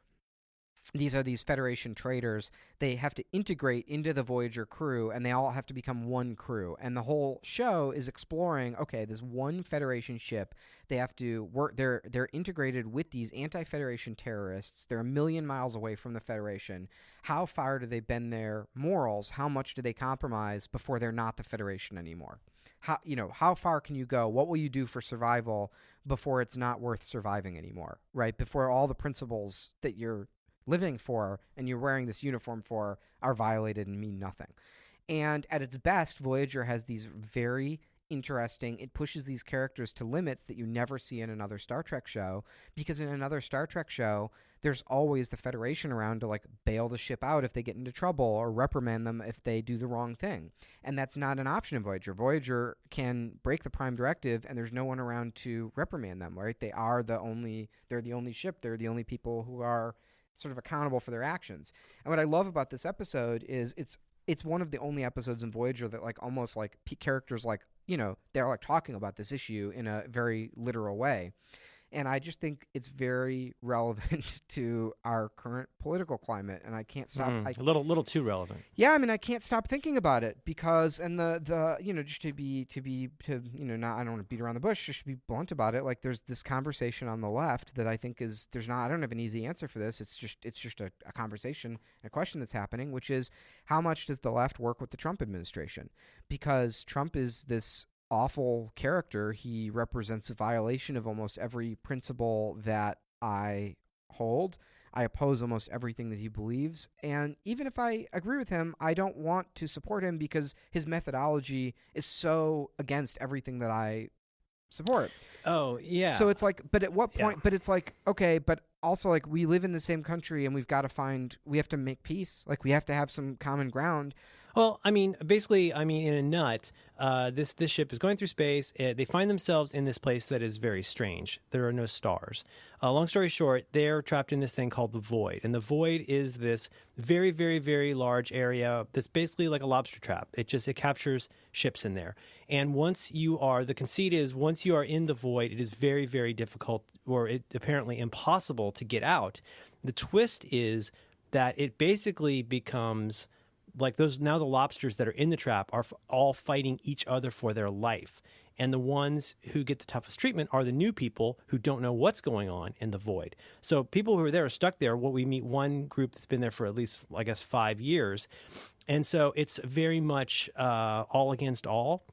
these are these Federation traitors. They have to integrate into the Voyager crew, and they all have to become one crew. And the whole show is exploring, okay, this one Federation ship. They have to work. They're integrated with these anti-Federation terrorists. They're a million miles away from the Federation. How far do they bend their morals? How much do they compromise before they're not the Federation anymore? How far can you go? What will you do for survival before it's not worth surviving anymore, right? Before all the principles that you're living for and you're wearing this uniform for are violated and mean nothing. And at its best, Voyager has these very interesting, it pushes these characters to limits that you never see in another Star Trek show, because in another Star Trek show, there's always the Federation around to bail the ship out if they get into trouble or reprimand them if they do the wrong thing. And that's not an option in Voyager. Voyager can break the Prime Directive and there's no one around to reprimand them, right? They're the only ship. They're the only people who are sort of accountable for their actions. And what I love about this episode is it's one of the only episodes in Voyager that almost characters they're talking about this issue in a very literal way. And I just think it's very relevant to our current political climate, and I can't stop. A little too relevant. Yeah, I mean, I can't stop thinking about it because, and the just to not, I don't want to beat around the bush, just to be blunt about it. There's this conversation on the left that I think I don't have an easy answer for this. It's just a conversation, a question that's happening, which is how much does the left work with the Trump administration? Because Trump is this awful character. He represents a violation of almost every principle that I hold. I oppose almost everything that he believes. And even if I agree with him, I don't want to support him because his methodology is so against everything that I support. Oh, yeah. So it's but at what point, but it's okay, but also we live in the same country and we have to make peace. We have to have some common ground. Well, basically, in a nut, this ship is going through space. They find themselves in this place that is very strange. There are no stars. Long story short, they're trapped in this thing called the Void. And the Void is this very, very, very large area that's basically like a lobster trap. It captures ships in there. And the conceit is once you are in the Void, it is very, very difficult, or apparently impossible to get out. The twist is that it basically becomes now the lobsters that are in the trap are all fighting each other for their life. And the ones who get the toughest treatment are the new people who don't know what's going on in the Void. So people who are there are stuck there. We meet one group that's been there for at least, 5 years. And so it's very much all against all.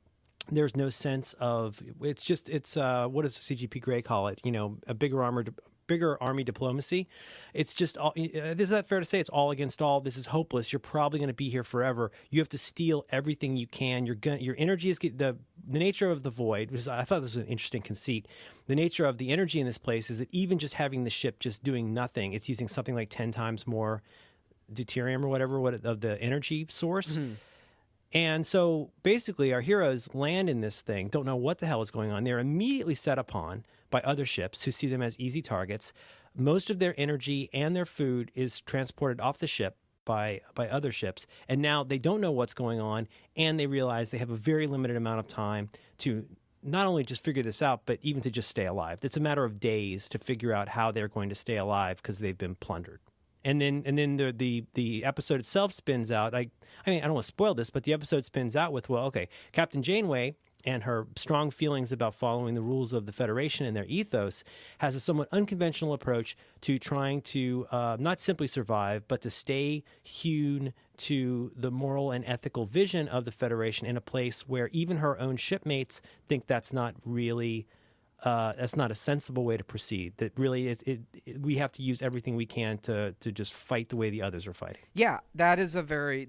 There's no sense of, what does CGP Grey call it? A bigger army diplomacy. It's just all, is that fair to say? It's all against all. This is hopeless. You're probably going to be here forever. You have to steal everything you can. Your energy is the nature of the Void. I thought this was an interesting conceit. The nature of the energy in this place is that even just having the ship just doing nothing, it's using something like 10 times more deuterium or whatever of the energy source. Mm-hmm. And so basically our heroes land in this thing, don't know what the hell is going on. They're immediately set upon by other ships who see them as easy targets. Most of their energy and their food is transported off the ship by other ships, and now they don't know what's going on, and they realize they have a very limited amount of time to not only just figure this out, but even to just stay alive. It's a matter of days to figure out how they're going to stay alive because they've been plundered. And then the episode itself spins out. I mean, I don't want to spoil this, but the episode spins out with, well, okay, Captain Janeway and her strong feelings about following the rules of the Federation and their ethos has a somewhat unconventional approach to trying to not simply survive, but to stay hewn to the moral and ethical vision of the Federation in a place where even her own shipmates think that's not really that's not a sensible way to proceed. That really we have to use everything we can to just fight the way the others are fighting. Yeah, that is a very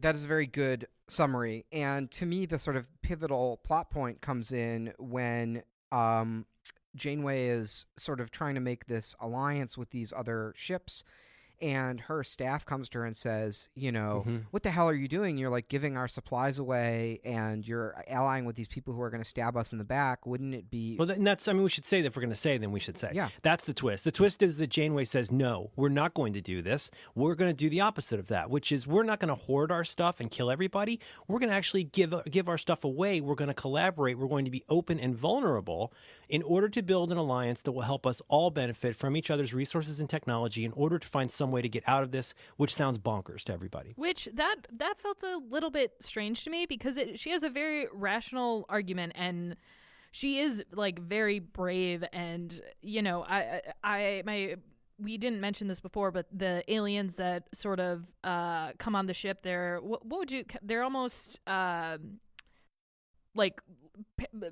good summary. And to me, the sort of pivotal plot point comes in when Janeway is sort of trying to make this alliance with these other ships. And her staff comes to her and says, you know, what the hell are you doing? You're like giving our supplies away and you're allying with these people who are going to stab us in the back. Wouldn't it be... Well, that's, I mean, we should say that if we're going to say, then we should say. Yeah. That's the twist. The twist is that Janeway says, no, we're not going to do this. We're going to do the opposite of that, which is we're not going to hoard our stuff and kill everybody. We're going to actually give our stuff away. We're going to collaborate. We're going to be open and vulnerable in order to build an alliance that will help us all benefit from each other's resources and technology in order to find some way to get out of this, which sounds bonkers to everybody. Which that felt a little bit strange to me because she has a very rational argument and she is like very brave and, you know, we didn't mention this before, but the aliens that sort of come on the ship, they're almost like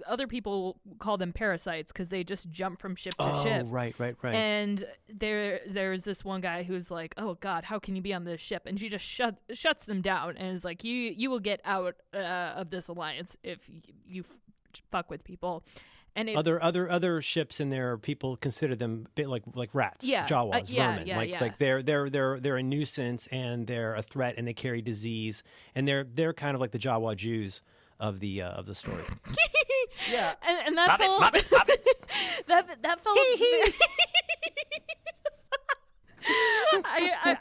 other people call them parasites because they just jump from ship to ship. Right. And there's this one guy who's like, "Oh God, how can you be on this ship?" And she just shuts them down and is like, "You will get out of this alliance if you fuck with people." And other ships in there, people consider them a bit like rats, Jawas, vermin. Like they're a nuisance and they're a threat and they carry disease and they're kind of like the Jawa Jews of the story. Yeah, and that felt that felt.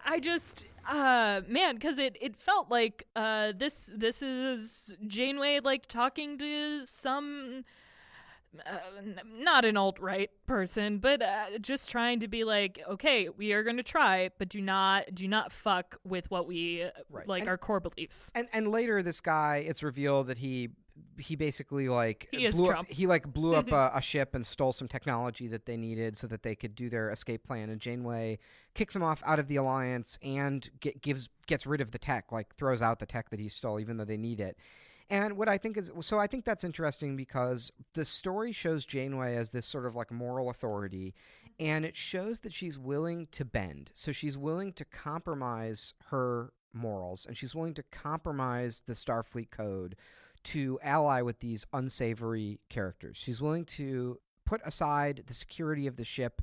I just man, because it felt like this is Janeway like talking to some not an alt-right person, but just trying to be like, okay, we are going to try, but do not fuck with what we like our core beliefs. And later, this guy, it's revealed that he basically like blew up a ship and stole some technology that they needed so that they could do their escape plan. And Janeway kicks him off out of the alliance and gets rid of the tech, like throws out the tech that he stole, even though they need it. And what I think I think that's interesting because the story shows Janeway as this sort of like moral authority, and it shows that she's willing to bend. So she's willing to compromise her morals, and she's willing to compromise the Starfleet code to ally with these unsavory characters. She's willing to put aside the security of the ship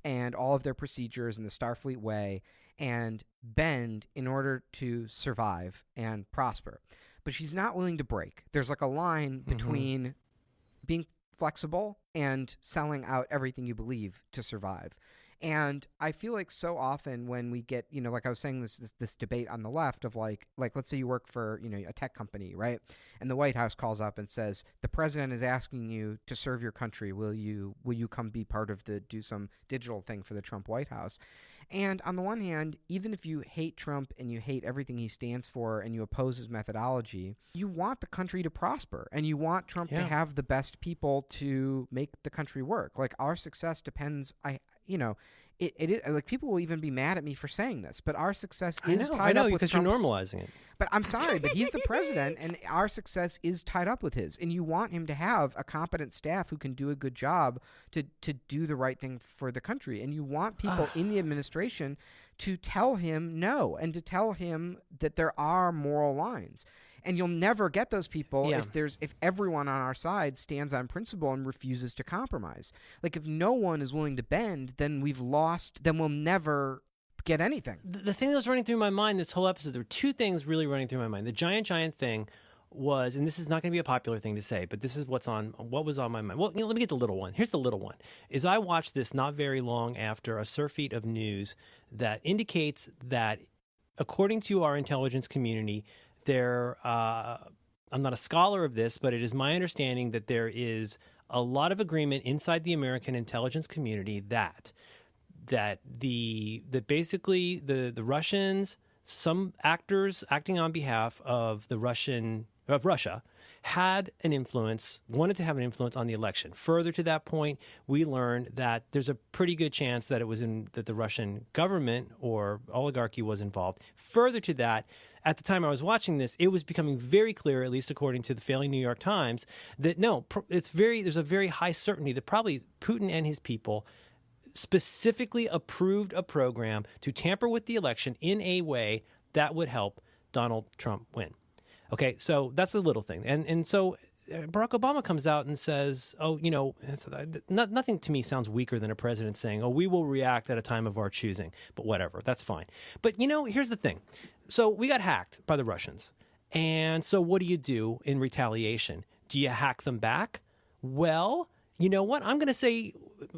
and all of their procedures in the Starfleet way and bend in order to survive and prosper. But she's not willing to break. There's like a line between being flexible and selling out everything you believe to survive. And I feel like so often when we get, you know, like I was saying, this debate on the left of like let's say you work for, you know, a tech company, right? And the White House calls up and says, the president is asking you to serve your country. Will you come be part of do some digital thing for the Trump White House? And on the one hand, even if you hate Trump and you hate everything he stands for and you oppose his methodology, you want the country to prosper and you want Trump to have the best people to make the country work. Like our success depends, it is like people will even be mad at me for saying this, but our success is tied up with because you're normalizing it. But I'm sorry, but he's the president, and our success is tied up with his. And you want him to have a competent staff who can do a good job to do the right thing for the country. And you want people in the administration to tell him no and to tell him that there are moral lines. And you'll never get those people if everyone on our side stands on principle and refuses to compromise. Like if no one is willing to bend, then we've lost. Then we'll never get anything. The thing that was running through my mind this whole episode, there were two things really running through my mind. The giant thing was, and this is not going to be a popular thing to say, but this is what was on my mind. Well, let me get the little one. Here's the little one. Is I watched this not very long after a surfeit of news that indicates that, according to our intelligence community, I'm not a scholar of this, but it is my understanding that there is a lot of agreement inside the American intelligence community that basically the Russians, some actors acting on behalf of Russia, wanted to have an influence on the election. Further to that point, we learned that there's a pretty good chance that that the Russian government or oligarchy was involved. Further to that, at the time I was watching this, it was becoming very clear, at least according to the failing New York Times, that there's a very high certainty that probably Putin and his people specifically approved a program to tamper with the election in a way that would help Donald Trump win. Okay, so that's the little thing. And so Barack Obama comes out and says, nothing to me sounds weaker than a president saying, we will react at a time of our choosing. But whatever, that's fine. But, here's the thing. So we got hacked by the Russians. And so what do you do in retaliation? Do you hack them back? Well, you know what? I'm going to say,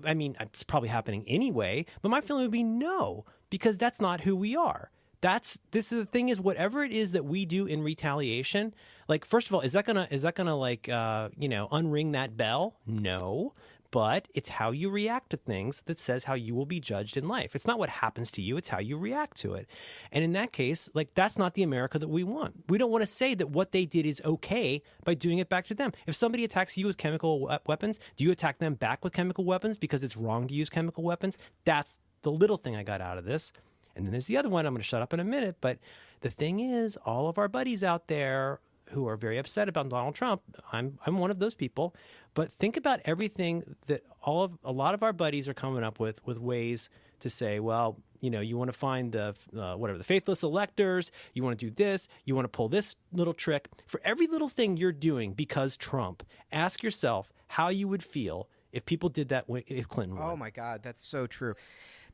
it's probably happening anyway, but my feeling would be no, because that's not who we are. The thing is, whatever it is that we do in retaliation, like, first of all, is that gonna unring that bell? No, but it's how you react to things that says how you will be judged in life. It's not what happens to you, it's how you react to it. And in that case, that's not the America that we want. We don't want to say that what they did is okay by doing it back to them. If somebody attacks you with chemical weapons, do you attack them back with chemical weapons because it's wrong to use chemical weapons? That's the little thing I got out of this. And then there's the other one. I'm going to shut up in a minute. But the thing is, all of our buddies out there who are very upset about Donald Trump, I'm one of those people. But think about everything that a lot of our buddies are coming up with ways to say, well, you want to find the faithless electors. You want to do this. You want to pull this little trick. For every little thing you're doing because Trump, ask yourself how you would feel if people did that if Clinton won. Oh my God, that's so true.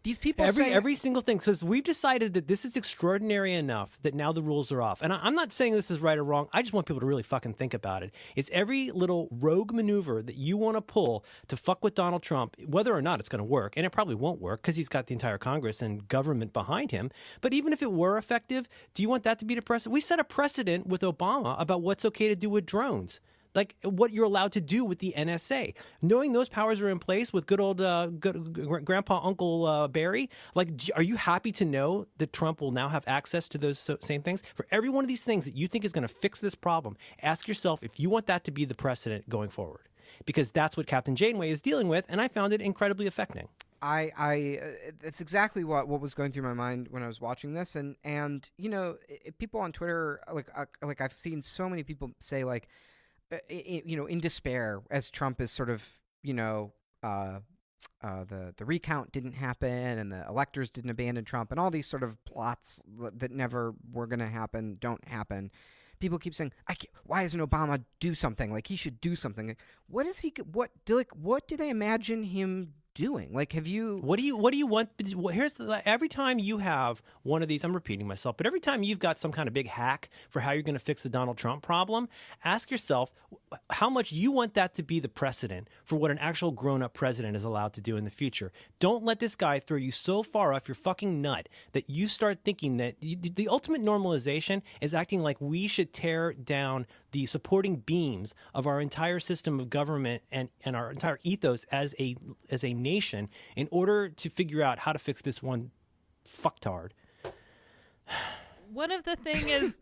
These people every single thing, because we've decided that this is extraordinary enough that now the rules are off. And I'm not saying this is right or wrong. I just want people to really fucking think about it. It's every little rogue maneuver that you want to pull to fuck with Donald Trump, whether or not it's going to work. And it probably won't work because he's got the entire Congress and government behind him. But even if it were effective, do you want that to be the precedent? We set a precedent with Obama about what's okay to do with drones. Like what you're allowed to do with the NSA. Knowing those powers are in place with good old Grandpa Uncle Barry, are you happy to know that Trump will now have access to those same things? For every one of these things that you think is going to fix this problem, ask yourself if you want that to be the precedent going forward. Because that's what Captain Janeway is dealing with, and I found it incredibly affecting. It's exactly what was going through my mind when I was watching this, and people on Twitter, like I've seen so many people say in despair as Trump is sort of, the recount didn't happen and the electors didn't abandon Trump and all these sort of plots that never were going to happen don't happen. People keep saying, why doesn't Obama do something? He should do something. What do they imagine him doing? Have you? What do you want? Here's every time you have one of these, I'm repeating myself, but every time you've got some kind of big hack for how you're going to fix the Donald Trump problem, ask yourself how much you want that to be the precedent for what an actual grown-up president is allowed to do in the future. Don't let this guy throw you so far off your fucking nut that you start thinking that the ultimate normalization is acting like we should tear down the supporting beams of our entire system of government and our entire ethos as a nation in order to figure out how to fix this one fucktard. One of the thing is,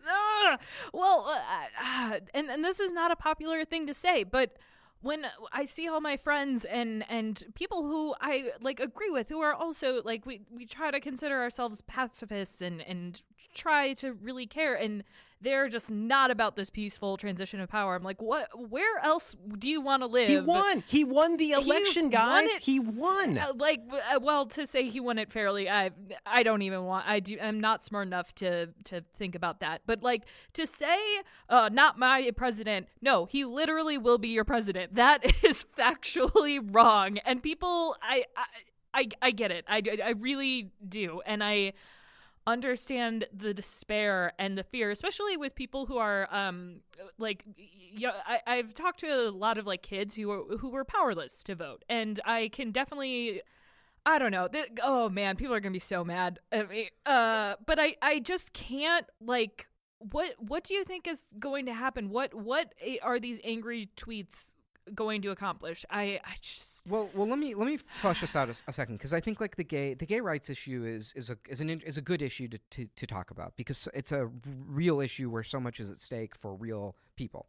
and this is not a popular thing to say, but when I see all my friends and people who I agree with, who are also we try to consider ourselves pacifists and try to really care, and they're just not about this peaceful transition of power. I'm like, what? Where else do you want to live? He won. He won the election, guys. He won. Well, to say he won it fairly, I don't even want. I'm not smart enough to think about that. But to say, not my president. No, he literally will be your president. That is factually wrong. And people, I get it. I really do. And understand the despair and the fear, especially with people who are like I've talked to a lot of like kids who were powerless to vote, and I can definitely, I don't know. Oh man, people are gonna be so mad at me. But I just can't, like, what do you think is going to happen? What are these angry tweets going to accomplish? I just well let me flesh this out a second, because I think like the gay rights issue is a good issue to talk about, because it's a real issue where so much is at stake for real people.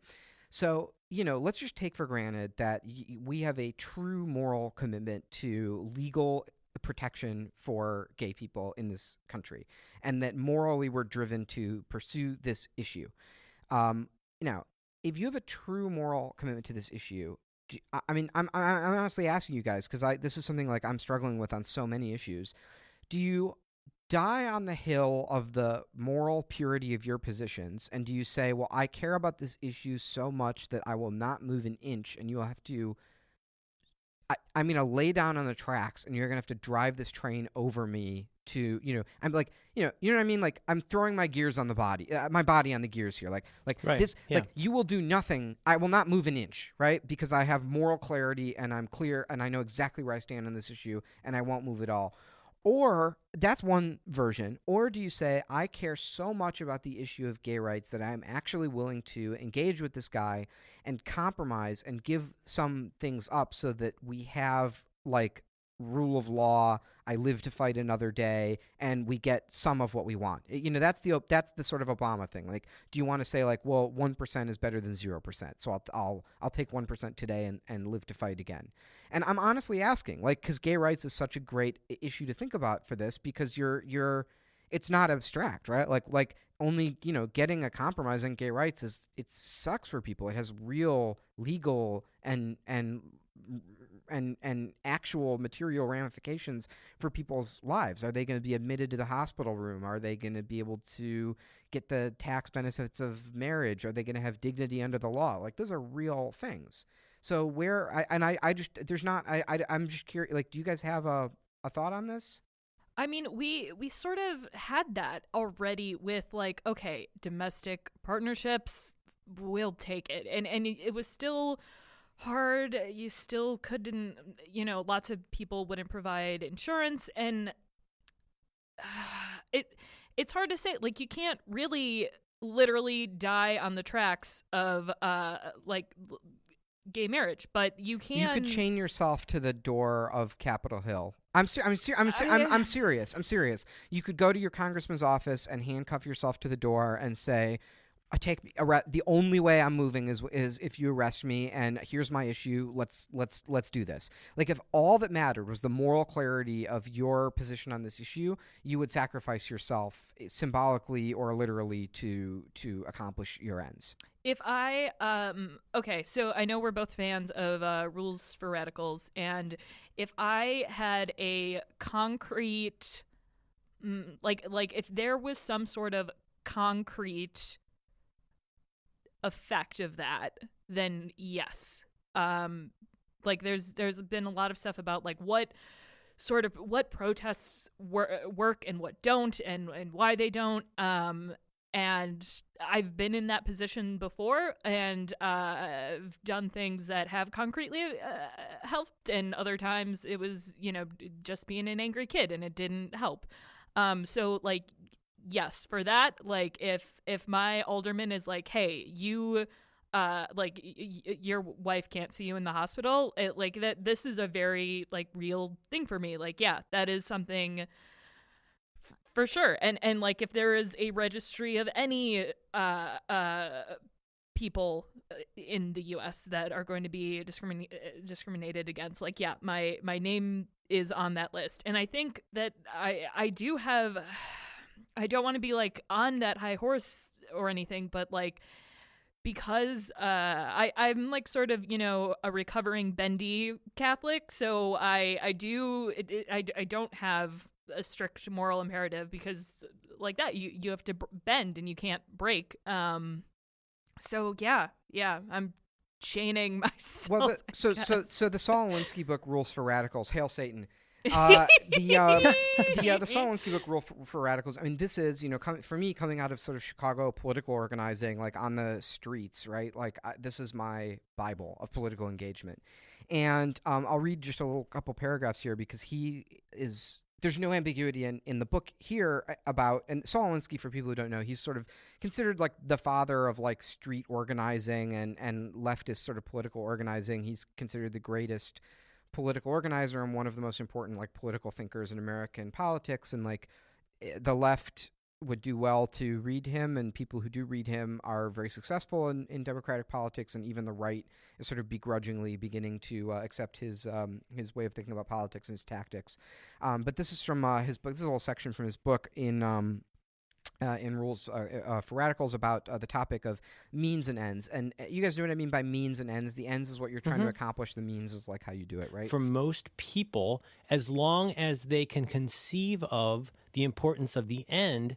So, let's just take for granted that we have a true moral commitment to legal protection for gay people in this country, and that morally we're driven to pursue this issue. Now, if you have a true moral commitment to this issue, I mean, I'm honestly asking you guys, because this is something like I'm struggling with on so many issues. Do you die on the hill of the moral purity of your positions, and do you say, well, I care about this issue so much that I will not move an inch, and you'll have to, I'm going to lay down on the tracks, and you're going to have to drive this train over me to, I'm like, you know what I mean? Like, I'm throwing my gears on the body, my body on the gears here. Like right. this, Yeah. like, you will do nothing. I will not move an inch, right? Because I have moral clarity, and I'm clear, and I know exactly where I stand on this issue, and I won't move at all. Or that's one version. Or do you say, I care so much about the issue of gay rights that I'm actually willing to engage with this guy and compromise and give some things up so that we have, like, rule of law, I live to fight another day, and we get some of what we want. That's the sort of Obama thing. Like, do you want to say, like, well, 1% is better than 0%, so I'll take 1% today and live to fight again? And I'm honestly asking, like, because gay rights is such a great issue to think about for this, because it's not abstract, right? Like only, getting a compromise on gay rights it sucks for people. It has real legal and actual material ramifications for people's lives. Are they going to be admitted to the hospital room? Are they going to be able to get the tax benefits of marriage? Are they going to have dignity under the law? Like, those are real things. So I'm just curious, like, do you guys have a thought on this? I mean, we sort of had that already with, like, okay, domestic partnerships, we'll take it. And it was still hard. You still couldn't, lots of people wouldn't provide insurance, and it's hard to say. Like, you can't really literally die on the tracks of like gay marriage, but you can. You could chain yourself to the door of Capitol Hill. I'm serious. You could go to your congressman's office and handcuff yourself to the door and say, the only way I'm moving is if you arrest me, and here's my issue. Let's do this. Like, if all that mattered was the moral clarity of your position on this issue, you would sacrifice yourself symbolically or literally to accomplish your ends. If okay, so I know we're both fans of Rules for Radicals, and if I had a concrete, like if there was some sort of concrete effect of that, then yes. Like, there's been a lot of stuff about, like, what protests work and what don't, and why they don't. And I've been in that position before, and I've done things that have concretely helped, and other times it was, just being an angry kid, and it didn't help. So, like, yes, for that, like, if my alderman is like, hey, you, like, your wife can't see you in the hospital, like, that, this is a very, like, real thing for me. Like, yeah, that is something for sure. And like, if there is a registry of any people in the U.S. that are going to be discriminated against, like, yeah, my name is on that list. And I think that I do have, I don't want to be, like, on that high horse or anything, but, like, because I'm, like, sort of, a recovering bendy Catholic, so I don't have a strict moral imperative, because, like, that you have to bend and you can't break. So yeah, I'm chaining myself. Well, so the Saul Alinsky book, Rules for Radicals, Hail Satan. The Saul Alinsky book, Rule for Radicals. I mean, this is, for me, coming out of sort of Chicago political organizing, like on the streets, right? Like this is my Bible of political engagement. And I'll read just a couple paragraphs here because there's no ambiguity in the book here about, and Saul Alinsky, for people who don't know, he's sort of considered like the father of like street organizing and leftist sort of political organizing. He's considered the greatest political organizer and one of the most important like political thinkers in American politics, and like the left would do well to read him, and people who do read him are very successful in democratic politics, and even the right is sort of begrudgingly beginning to accept his way of thinking about politics and his tactics. But this is from his book. This is a little section from his book in Rules for Radicals about the topic of means and ends. And you guys know what I mean by means and ends. The ends is what you're trying to accomplish. The means is like how you do it, right? For most people, as long as they can conceive of the importance of the end,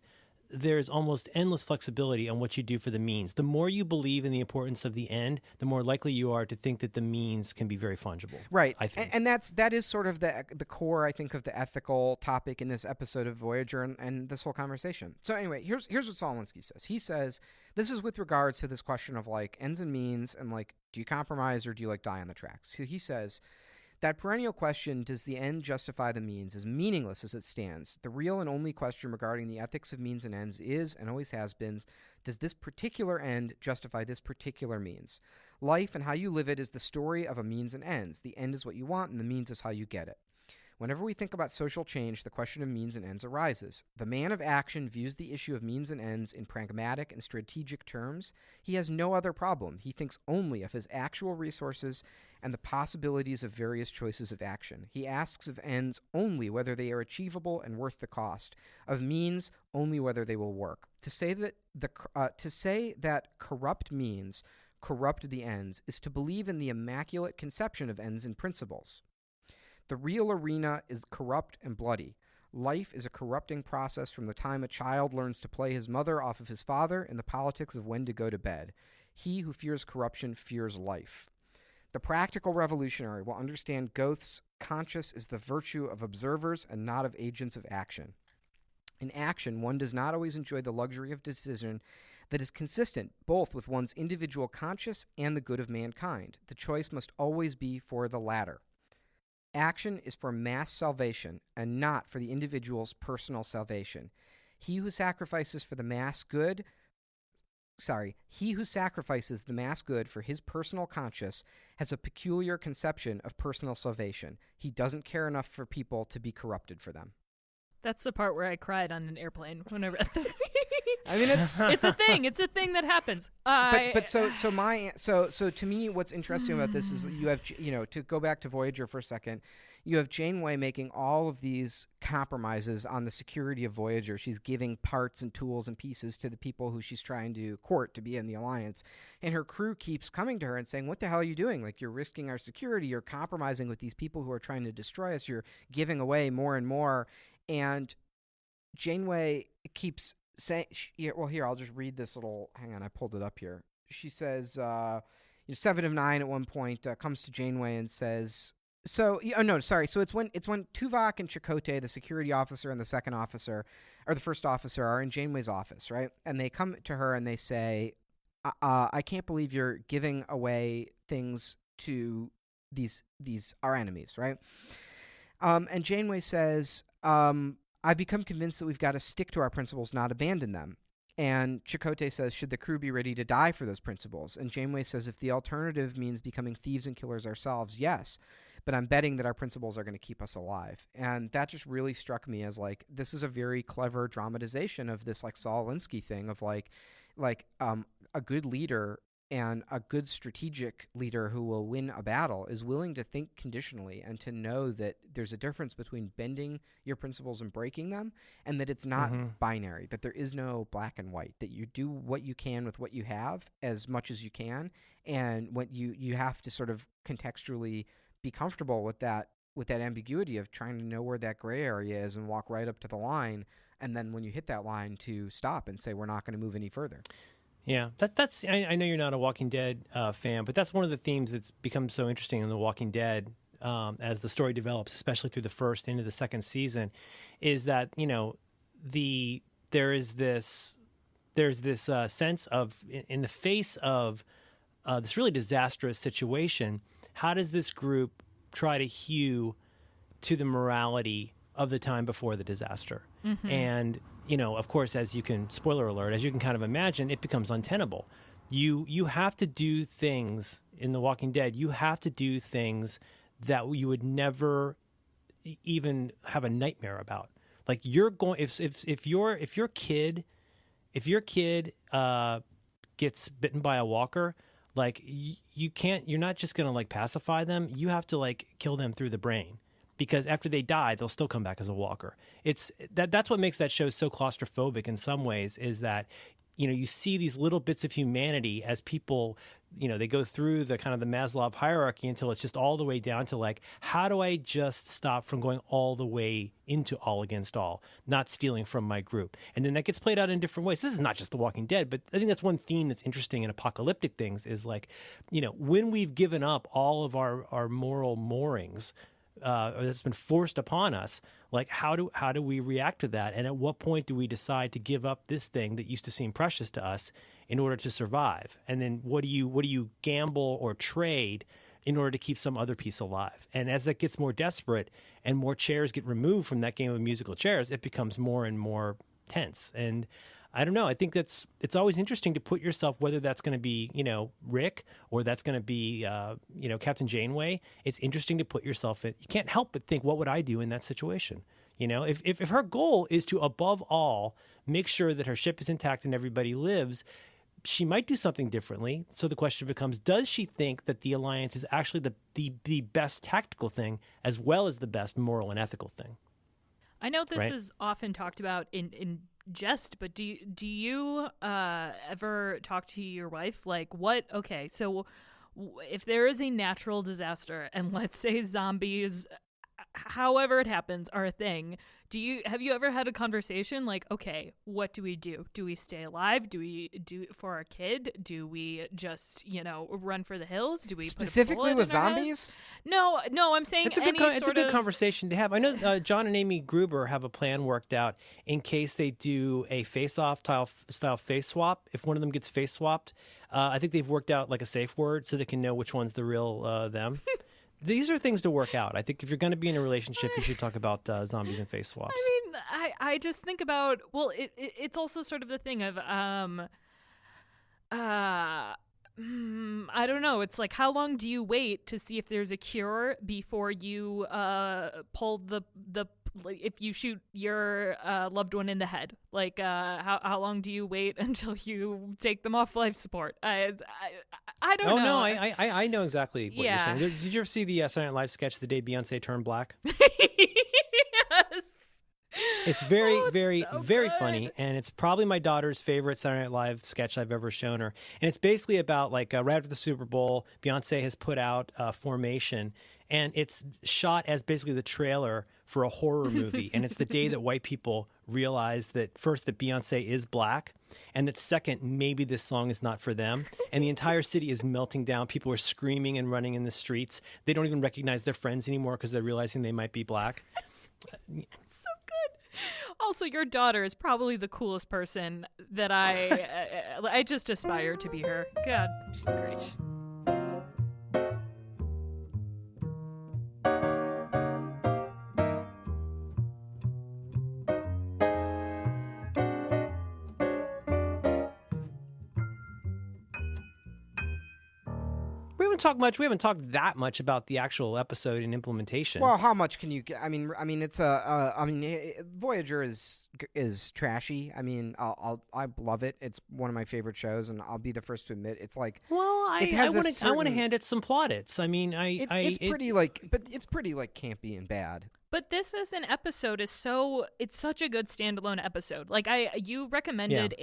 there's almost endless flexibility on what you do for the means. The more you believe in the importance of the end, the more likely you are to think that the means can be very fungible. Right. I think. And that is sort of the core, I think, of the ethical topic in this episode of Voyager and this whole conversation. So anyway, here's what Saul Alinsky says. He says, this is with regards to this question of like ends and means and like, do you compromise or do you like die on the tracks? So he says, that perennial question, does the end justify the means, is meaningless as it stands. The real and only question regarding the ethics of means and ends is, and always has been, does this particular end justify this particular means? Life and how you live it is the story of a means and ends. The end is what you want, and the means is how you get it. Whenever we think about social change, the question of means and ends arises. The man of action views the issue of means and ends in pragmatic and strategic terms. He has no other problem. He thinks only of his actual resources and the possibilities of various choices of action. He asks of ends only whether they are achievable and worth the cost, of means only whether they will work. To say that corrupt means corrupt the ends is to believe in the immaculate conception of ends and principles. The real arena is corrupt and bloody. Life is a corrupting process from the time a child learns to play his mother off of his father in the politics of when to go to bed. He who fears corruption fears life. The practical revolutionary will understand Goethe's conscience is the virtue of observers and not of agents of action. In action, one does not always enjoy the luxury of decision that is consistent both with one's individual conscience and the good of mankind. The choice must always be for the latter. Action is for mass salvation and not for the individual's personal salvation. He who sacrifices the mass good for his personal conscience has a peculiar conception of personal salvation. He doesn't care enough for people to be corrupted for them. That's the part where I cried on an airplane when I read that. I mean, it's a thing. It's a thing that happens. So to me, what's interesting about this is that you have, to go back to Voyager for a second, you have Janeway making all of these compromises on the security of Voyager. She's giving parts and tools and pieces to the people who she's trying to court to be in the Alliance. And her crew keeps coming to her and saying, what the hell are you doing? Like, you're risking our security. You're compromising with these people who are trying to destroy us. You're giving away more and more. And Janeway keeps saying, here, I'll just read this little, hang on, I pulled it up here. She says, 7 of 9 at one point comes to Janeway and says, so it's when Tuvok and Chakotay, the security officer and the second officer, or the first officer, are in Janeway's office, right? And they come to her and they say, I can't believe you're giving away things to these our enemies, right? And Janeway says, I've become convinced that we've got to stick to our principles, not abandon them. And Chakotay says, should the crew be ready to die for those principles? And Janeway says, if the alternative means becoming thieves and killers ourselves, yes. But I'm betting that our principles are going to keep us alive. And that just really struck me as like, this is a very clever dramatization of this like Saul Alinsky thing of like a good leader and a good strategic leader who will win a battle is willing to think conditionally and to know that there's a difference between bending your principles and breaking them, and that it's not binary, that there is no black and white, that you do what you can with what you have as much as you can, and what you have to sort of contextually be comfortable with that ambiguity of trying to know where that gray area is and walk right up to the line, and then when you hit that line to stop and say we're not going to move any further. Yeah, that's. I know you're not a Walking Dead fan, but that's one of the themes that's become so interesting in The Walking Dead as the story develops, especially through the first into the second season, is that there's this sense of, in the face of this really disastrous situation, how does this group try to hew to the morality of the time before the disaster? Mm-hmm. And, of course, spoiler alert, as you can kind of imagine, it becomes untenable. You have to do things in The Walking Dead. You have to do things that you would never even have a nightmare about. Like, you're going, if your kid gets bitten by a walker, like, you're not just going to like pacify them. You have to like kill them through the brain, because after they die, they'll still come back as a walker. That's what makes that show so claustrophobic in some ways, is that, you see these little bits of humanity as people, they go through the kind of the Maslow hierarchy until it's just all the way down to like, how do I just stop from going all the way into all against all, not stealing from my group? And then that gets played out in different ways. This is not just The Walking Dead, but I think that's one theme that's interesting in apocalyptic things, is like, when we've given up all of our moral moorings, that's been forced upon us, like, how do we react to that? And at what point do we decide to give up this thing that used to seem precious to us in order to survive? And then what do you gamble or trade in order to keep some other piece alive? And as that gets more desperate and more chairs get removed from that game of musical chairs, it becomes more and more tense. And I don't know. I think it's always interesting to put yourself, whether that's going to be, Rick, or that's going to be, Captain Janeway. It's interesting to put yourself in. You can't help but think, what would I do in that situation? If her goal is to, above all, make sure that her ship is intact and everybody lives, she might do something differently. So the question becomes, does she think that the alliance is actually the best tactical thing as well as the best moral and ethical thing? I know this Right? is often talked about in jest, but do you ever talk to your wife, like, so if there is a natural disaster, and let's say zombies, however it happens, are a thing, have you ever had a conversation like, okay, what do we do? Do we stay alive? Do we do it for our kid? Do we just, run for the hills? Do we specifically put a with bullet in our heads? zombies? No, I'm saying It's a good conversation to have. I know John and Amy Gruber have a plan worked out in case they do a face-off style face swap. If one of them gets face swapped, I think they've worked out like a safe word so they can know which one's the real them. These are things to work out. I think if you're going to be in a relationship, you should talk about zombies and face swaps. I mean, I just think about, well, it's also sort of the thing of, I don't know. It's like, how long do you wait to see if there's a cure before you pull if you shoot your loved one in the head? Like, how long do you wait until you take them off life support? I don't know. Oh, no, I know exactly what you're saying. Did you ever see the Saturday Night Live sketch, The Day Beyonce Turned Black? Yes. It's very, very, so very good. funny, and it's probably my daughter's favorite Saturday Night Live sketch I've ever shown her. And it's basically about, like, right after the Super Bowl, Beyonce has put out Formation, and it's shot as basically the trailer for a horror movie. And it's the day that white people realize that, first, that Beyonce is black, and that, second, maybe this song is not for them. And the entire city is melting down. People are screaming and running in the streets. They don't even recognize their friends anymore because they're realizing they might be black. So good. Also, your daughter is probably the coolest person that I just aspire to be her. God, she's great. We haven't talked that much about the actual episode and implementation. Well, how much can you get? I mean, it's Voyager is trashy. I mean, I love it. It's one of my favorite shows, and I'll be the first to admit it's like. Well, I want to hand it some plaudits. I mean, it's pretty campy and bad. But this as an episode it's such a good standalone episode. Like you recommended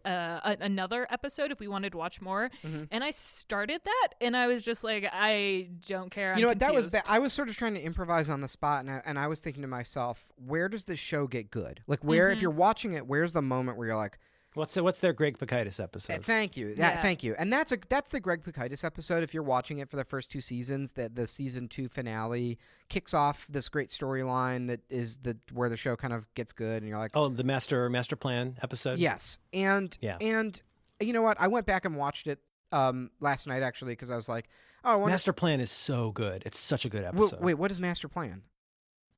another episode if we wanted to watch more, and I started that, and I was just like, I don't care. You know what? That was bad. I was sort of trying to improvise on the spot, and I was thinking to myself, where does this show get good? Like, where if you're watching it, where's the moment where you're like, What's their Greg Pikitis episode? Thank you. Thank you. And that's the Greg Pikitis episode. If you're watching it for the first 2 seasons, the season 2 finale kicks off this great storyline that is where the show kind of gets good, and you're like, oh, the master plan episode. Yes, and you know what? I went back and watched it last night actually because I was like, oh, Master Plan is so good. It's such a good episode. Wait, what is Master Plan?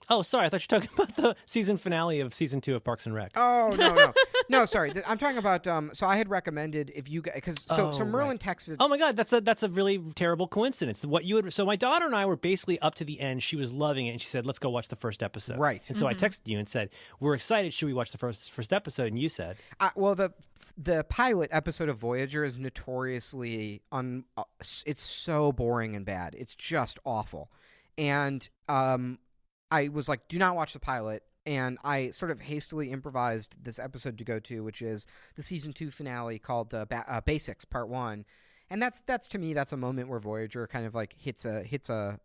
Oh, sorry. I thought you were talking about the season finale of season 2 of Parks and Rec. Oh, no, sorry. I'm talking about. So I had recommended if you because so Merlin texted. Oh my God, that's a really terrible coincidence. So my daughter and I were basically up to the end. She was loving it, and she said, "Let's go watch the first episode." Right. And so I texted you and said, "We're excited. Should we watch the first episode?" And you said, "Well, the pilot episode of Voyager is notoriously it's so boring and bad. It's just awful." And I was like, do not watch the pilot. And I sort of hastily improvised this episode to go to, which is the season 2 finale called Basics Part 1. And that's to me, that's a moment where Voyager kind of like hits a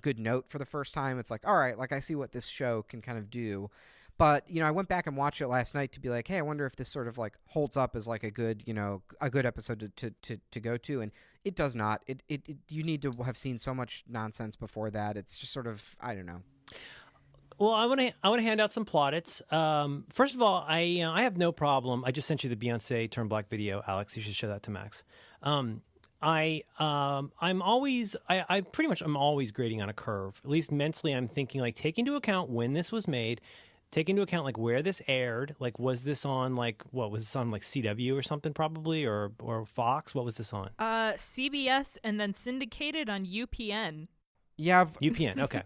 good note for the first time. It's like, all right, like I see what this show can kind of do. But, I went back and watched it last night to be like, hey, I wonder if this sort of like holds up as like a good episode to go to. And it does not. You need to have seen so much nonsense before that. It's just sort of, I don't know. Well, I want to hand out some plaudits. First of all, I have no problem. I just sent you the Beyonce Turn Black video, Alex. You should show that to Max. I'm always grading on a curve. At least mentally, I'm thinking like take into account when this was made, take into account like where this aired. Like was this on like CW or something probably or Fox? What was this on? CBS and then syndicated on UPN. Yeah, UPN. Okay.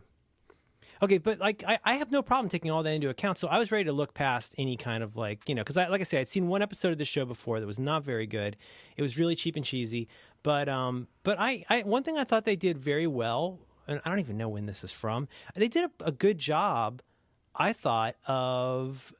Okay, but like I have no problem taking all that into account. So I was ready to look past any kind of like, because like I said, I'd seen one episode of this show before that was not very good. It was really cheap and cheesy. But I one thing I thought they did very well, and I don't even know when this is from. They did a good job, I thought, of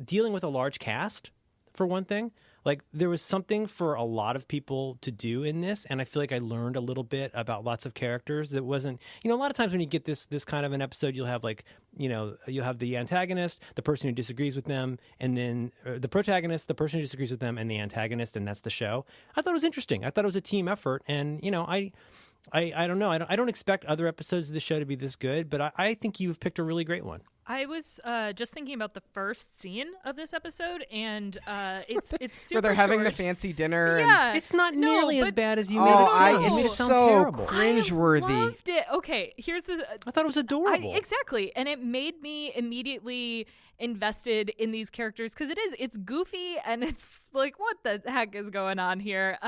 dealing with a large cast, for one thing. Like there was something for a lot of people to do in this, and I feel like I learned a little bit about lots of characters. That wasn't, a lot of times when you get this kind of an episode, you'll have like, you'll have the antagonist, the person who disagrees with them, and then the protagonist, the person who disagrees with them, and the antagonist, and that's the show. I thought it was interesting. I thought it was a team effort, and I don't know. I don't expect other episodes of the show to be this good, but I think you've picked a really great one. I was just thinking about the first scene of this episode, and it's super where they're having short. the fancy dinner. Yeah, it's not nearly as bad as you made it sound. It's made it sound so terrible. cringeworthy. I loved it. Okay, here's the. I thought it was adorable. Exactly, and it made me immediately invested in these characters because it's goofy and it's like, what the heck is going on here?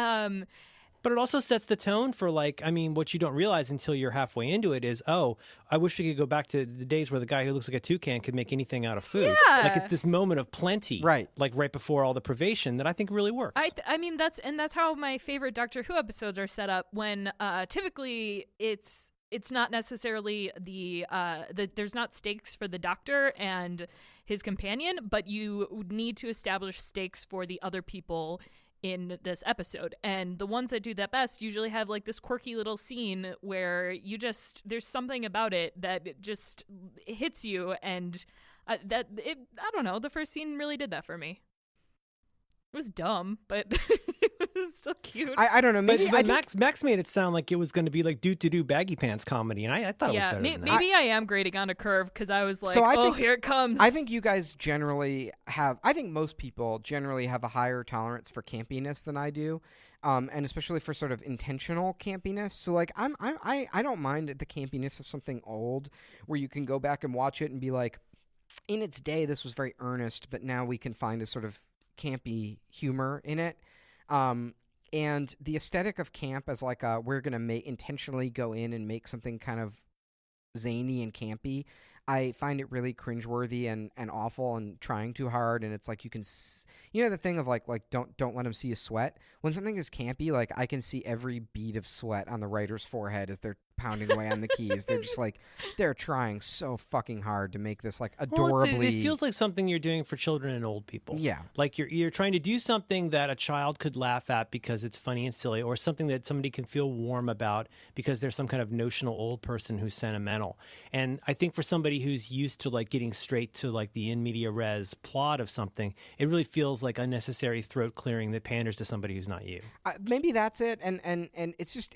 But it also sets the tone for what you don't realize until you're halfway into it is, I wish we could go back to the days where the guy who looks like a toucan could make anything out of food. Yeah. Like it's this moment of plenty, right? Like right before all the privation that I think really works. I mean that's how my favorite Doctor Who episodes are set up. When typically it's not necessarily there's not stakes for the Doctor and his companion, but you need to establish stakes for the other people in this episode, and the ones that do that best usually have like this quirky little scene where there's something about it that it just hits you, and I don't know, the first scene really did that for me. It was dumb, but it was still cute. I don't know. Maybe but Max made it sound like it was going to be like do baggy pants comedy, and I thought it was better than that. Maybe I am grading on a curve because I was like, here it comes. I think you guys generally have. I think most people generally have a higher tolerance for campiness than I do, and especially for sort of intentional campiness. So like I don't mind the campiness of something old where you can go back and watch it and be like, in its day this was very earnest, but now we can find a sort of campy humor in it, and the aesthetic of camp as like we're gonna intentionally go in and make something kind of zany and campy. I find it really cringeworthy and awful and trying too hard. And it's like you can, the thing of like don't let them see you sweat. When something is campy, like I can see every bead of sweat on the writer's forehead as they're pounding away on the keys. They're just like, they're trying so fucking hard to make this like adorably. Well, it feels like something you're doing for children and old people. Yeah, like you're trying to do something that a child could laugh at because it's funny and silly, or something that somebody can feel warm about because there's some kind of notional old person who's sentimental. And I think for somebody somebody who's used to like getting straight to like the in media res plot of something, it really feels like unnecessary throat clearing that panders to somebody who's not you. Maybe that's it, and it's just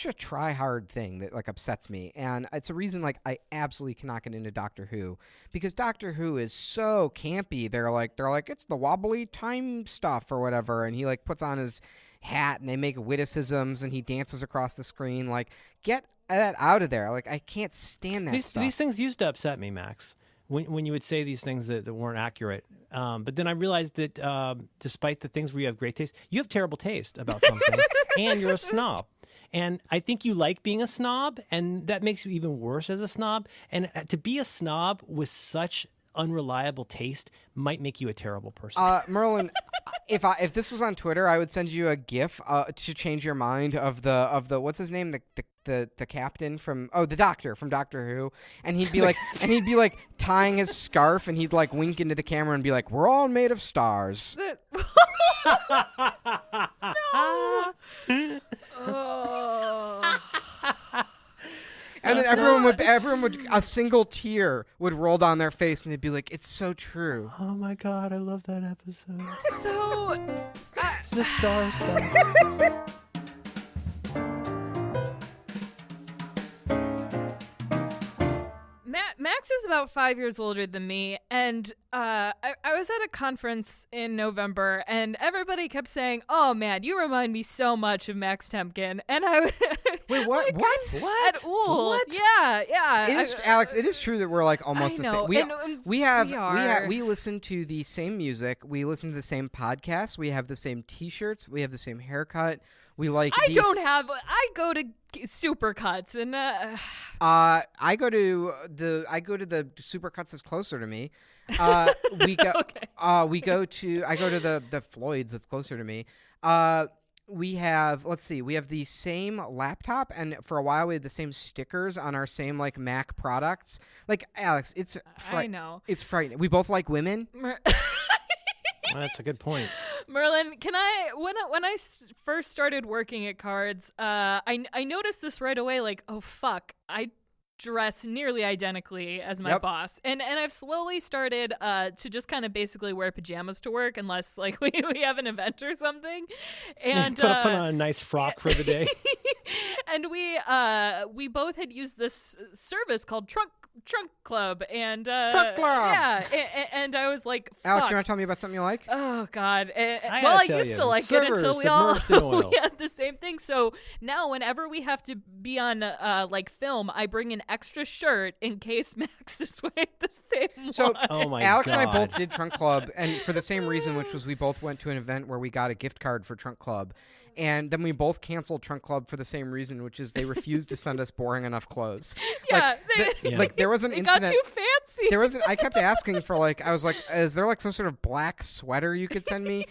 a try hard thing that like upsets me, and it's a reason like I absolutely cannot get into Doctor Who, because Doctor Who is so campy. They're like it's the wobbly time stuff or whatever, and he like puts on his hat and they make witticisms and he dances across the screen. Like, get that out of there. Like, I can't stand that stuff. These things used to upset me, Max, when you would say these things that weren't accurate. But then I realized that despite the things where you have great taste, you have terrible taste about something, and you're a snob. And I think you like being a snob, and that makes you even worse as a snob. And to be a snob with such unreliable taste might make you a terrible person. Merlin, if this was on Twitter, I would send you a GIF to change your mind of the what's his name, the captain from the doctor from Doctor Who, and he'd be like tying his scarf, and he'd like wink into the camera and be like, "We're all made of stars." No. Oh. And then everyone would a single tear would roll down their face, and they'd be like, "It's so true." Oh my God, I love that episode. So, It's the star stuff. Max is about 5 years older than me, and I was at a conference in November, and everybody kept saying, "Oh man, you remind me so much of Max Temkin," and I Wait, what? like, What? At Ool. What? Yeah. It is, Alex. It is true that we're like almost I the know, same. we We listen to the same music. We listen to the same podcasts. We have the same T-shirts. We have the same haircut. We like. I go to Supercuts, and I go to the Supercuts that's closer to me. We go. Okay. I go to the Floyd's that's closer to me. We have, let's see, we have the same laptop, and for a while we had the same stickers on our same like Mac products. Like, Alex, it's I know. it's frightening. We both like women. Well, that's a good point. Merlin, when I first started working at Cards, I noticed this right away. Like, oh fuck, I dress nearly identically as my boss, and I've slowly started to just kind of basically wear pajamas to work, unless like we have an event or something. And put on a nice frock for the day. And we both had used this service called Trunk Club, and Trunk Club. Yeah, and I was like, fuck. Alex, you want to tell me about something you like? Oh God! I used to like it until we all we had the same thing. So now, whenever we have to be on like film, I bring an extra shirt in case Max is wearing the same So, one. Oh my Alex God. and I both did Trunk Club, and for the same reason, which was we both went to an event where we got a gift card for Trunk Club, and then we both canceled Trunk Club for the same reason, which is they refused to send us boring enough clothes. Yeah, Like there was an it incident. got too fancy. I kept asking for like, I was like, is there like some sort of black sweater you could send me,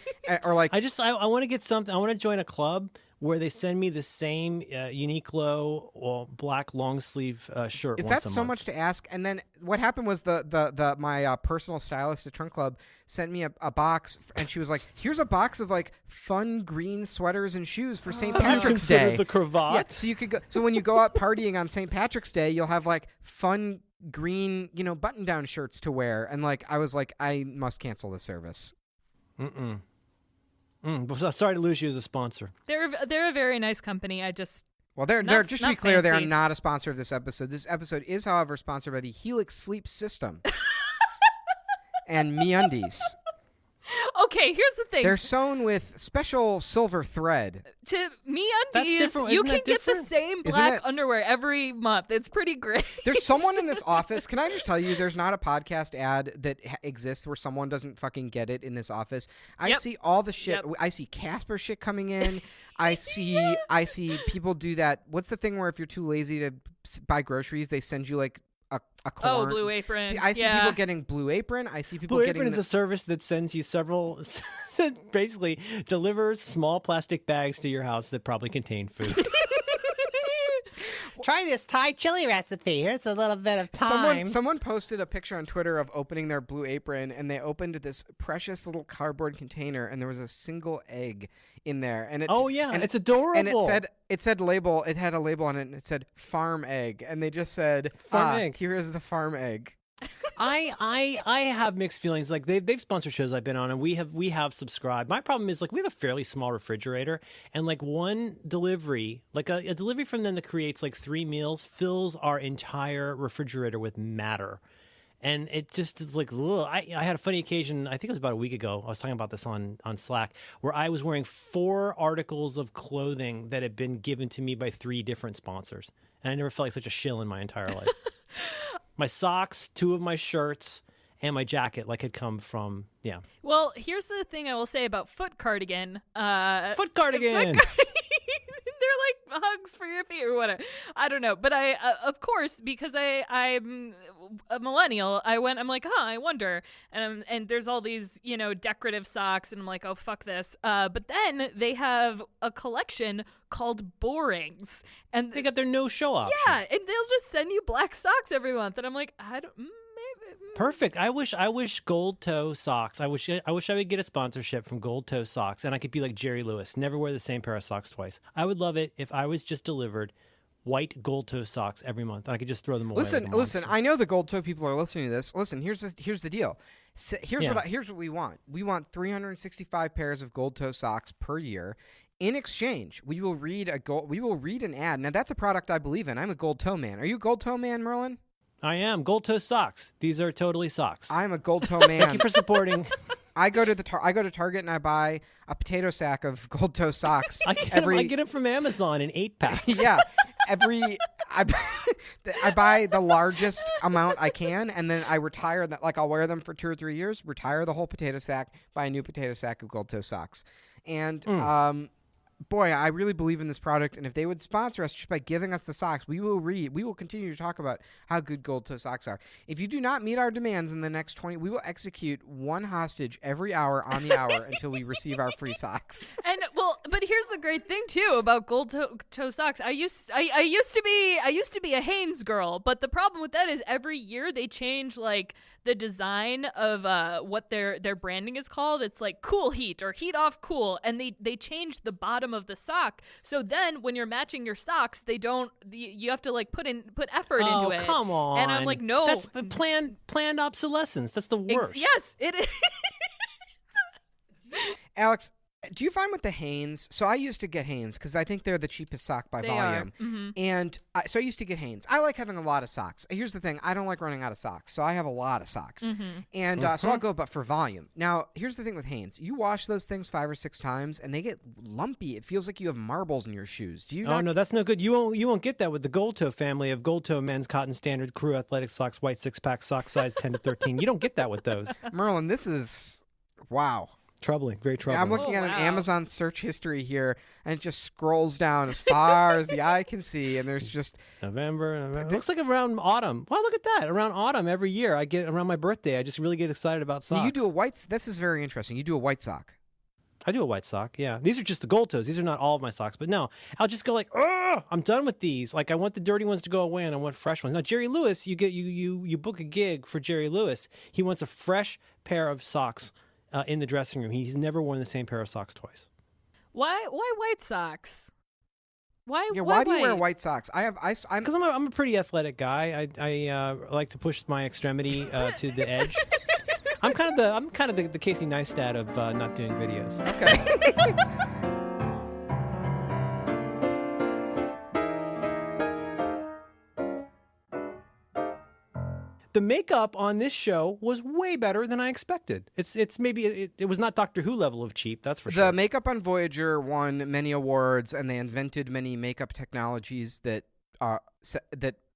or like? I want to get something. I want to join a club where they send me the same Uniqlo or black long sleeve shirt. Is once that a so month. much to ask? And then what happened was my personal stylist at Trunk Club sent me a box, and she was like, "Here's a box of like fun green sweaters and shoes for St. Have you Patrick's considered Day." the cravat? Yeah, so you could go. So when you go out partying on St. Patrick's Day, you'll have like fun green, button-down shirts to wear. And like, I was like, I must cancel the service. Sorry to lose you as a sponsor. They're a very nice company. I just Well, they're just to be not clear, they are fancy. not a sponsor of this episode. This episode is, however, sponsored by the Helix Sleep System and MeUndies. Okay, here's the thing. They're sewn with special silver thread. To That's MeUndies, different. you Isn't can that get the different? same Isn't black it? underwear every month. It's pretty great. There's someone in this office. Can I just tell you, there's not a podcast ad that exists where someone doesn't fucking get it in this office. I Yep. see all the shit. Yep. I see Casper shit coming in. I see people do that. What's the thing where if you're too lazy to buy groceries, they send you like a corn. Oh, Blue Apron. I see yeah. people getting Blue Apron. I see people Blue getting Apron is a service that sends you several, basically delivers small plastic bags to your house that probably contain food. Try this Thai chili recipe. Here's a little bit of thyme. Someone posted a picture on Twitter of opening their Blue Apron, and they opened this precious little cardboard container, and there was a single egg in there. And it's adorable. And it said label. It had a label on it, and it said farm egg, and they just said farm egg. Here is the farm egg. I have mixed feelings. Like they've sponsored shows I've been on, and we have subscribed. My problem is, like, we have a fairly small refrigerator, and like one delivery, like a delivery from them that creates like 3 meals, fills our entire refrigerator with matter. And it just is like, ugh. I had a funny occasion, I think it was about a week ago. I was talking about this on Slack, where I was wearing 4 articles of clothing that had been given to me by 3 different sponsors. And I never felt like such a shill in my entire life. My socks, 2 of my shirts, and my jacket had come from, yeah. Well, here's the thing I will say about foot cardigan. Foot cardigan! They're like hugs for your feet or whatever. I don't know. But I, of course, because I'm a millennial, I'm like, I wonder. And there's all these, decorative socks. And I'm like, oh, fuck this. But then they have a collection called Borings. And they got their no show option. Yeah. And they'll just send you black socks every month. And I'm like, I don't, maybe. Perfect. I wish Gold Toe Socks. I wish I would get a sponsorship from Gold Toe Socks, and I could be like Jerry Lewis, never wear the same pair of socks twice. I would love it if I was just delivered white Gold Toe socks every month, and I could just throw them away. Listen. I know the Gold Toe people are listening to this. Listen, here's the deal. Here's what we want. We want 365 pairs of Gold Toe socks per year. In exchange, we will read an ad. Now that's a product I believe in. I'm a Gold Toe man. Are you a Gold Toe man, Merlin? I am. Gold Toe socks. These are totally socks. I'm a Gold Toe man. Thank you for supporting. I go to Target and I buy a potato sack of Gold Toe socks. I get them from Amazon in 8-packs. Yeah. I buy the largest amount I can, and then I retire that. Like, I'll wear them for 2 or 3 years, retire the whole potato sack, buy a new potato sack of Gold Toe socks. And boy, I really believe in this product, and if they would sponsor us just by giving us the socks, we will continue to talk about how good Gold Toe socks are. If you do not meet our demands in the next 20, we will execute 1 hostage every hour on the hour until we receive our free socks. And but here's the great thing too about Gold Toe socks. I used to be a Hanes girl, but the problem with that is every year they change like the design of what their branding is called. It's like Cool Heat or Heat Off Cool, and they change the bottom of the sock. So then when you're matching your socks, you have to like put effort into it. Oh, come on. And I'm like, no. That's planned obsolescence. That's the worst. Yes, it is. Alex, do you find with the Hanes? So I used to get Hanes because I think they're the cheapest sock by volume. Mm-hmm. And so I used to get Hanes. I like having a lot of socks. Here's the thing. I don't like running out of socks. So I have a lot of socks. Mm-hmm. And so I'll go but for volume. Now, here's the thing with Hanes. You wash those things 5 or 6 times and they get lumpy. It feels like you have marbles in your shoes. Do you Oh, no, that's no good. You won't get that with the Gold Toe family of Gold Toe men's cotton standard crew athletic socks, white 6-pack, sock size 10 to 13. You don't get that with those. Merlin, this is... Wow. Troubling, very troubling. Yeah, I'm looking at an Amazon search history here, and it just scrolls down as far as the eye can see, and there's just... November. It looks like around autumn. Well, look at that. Around autumn every year, I get around my birthday, I just really get excited about socks. Now you do a white... This is very interesting. You do a white sock. I do a white sock, yeah. These are just the Gold Toes. These are not all of my socks, but no. I'll just go like, oh, I'm done with these. Like, I want the dirty ones to go away, and I want fresh ones. Now, Jerry Lewis, you book a gig for Jerry Lewis. He wants a fresh pair of socks in the dressing room. He's never worn the same pair of socks twice. Why white socks? Why do you wear white socks? I'm because I'm a pretty athletic guy. I like to push my extremity to the edge. I'm kind of the Casey Neistat of not doing videos. Okay. The makeup on this show was way better than I expected. It's maybe it was not Doctor Who level of cheap, that's for sure. The makeup on Voyager won many awards, and they invented many makeup technologies that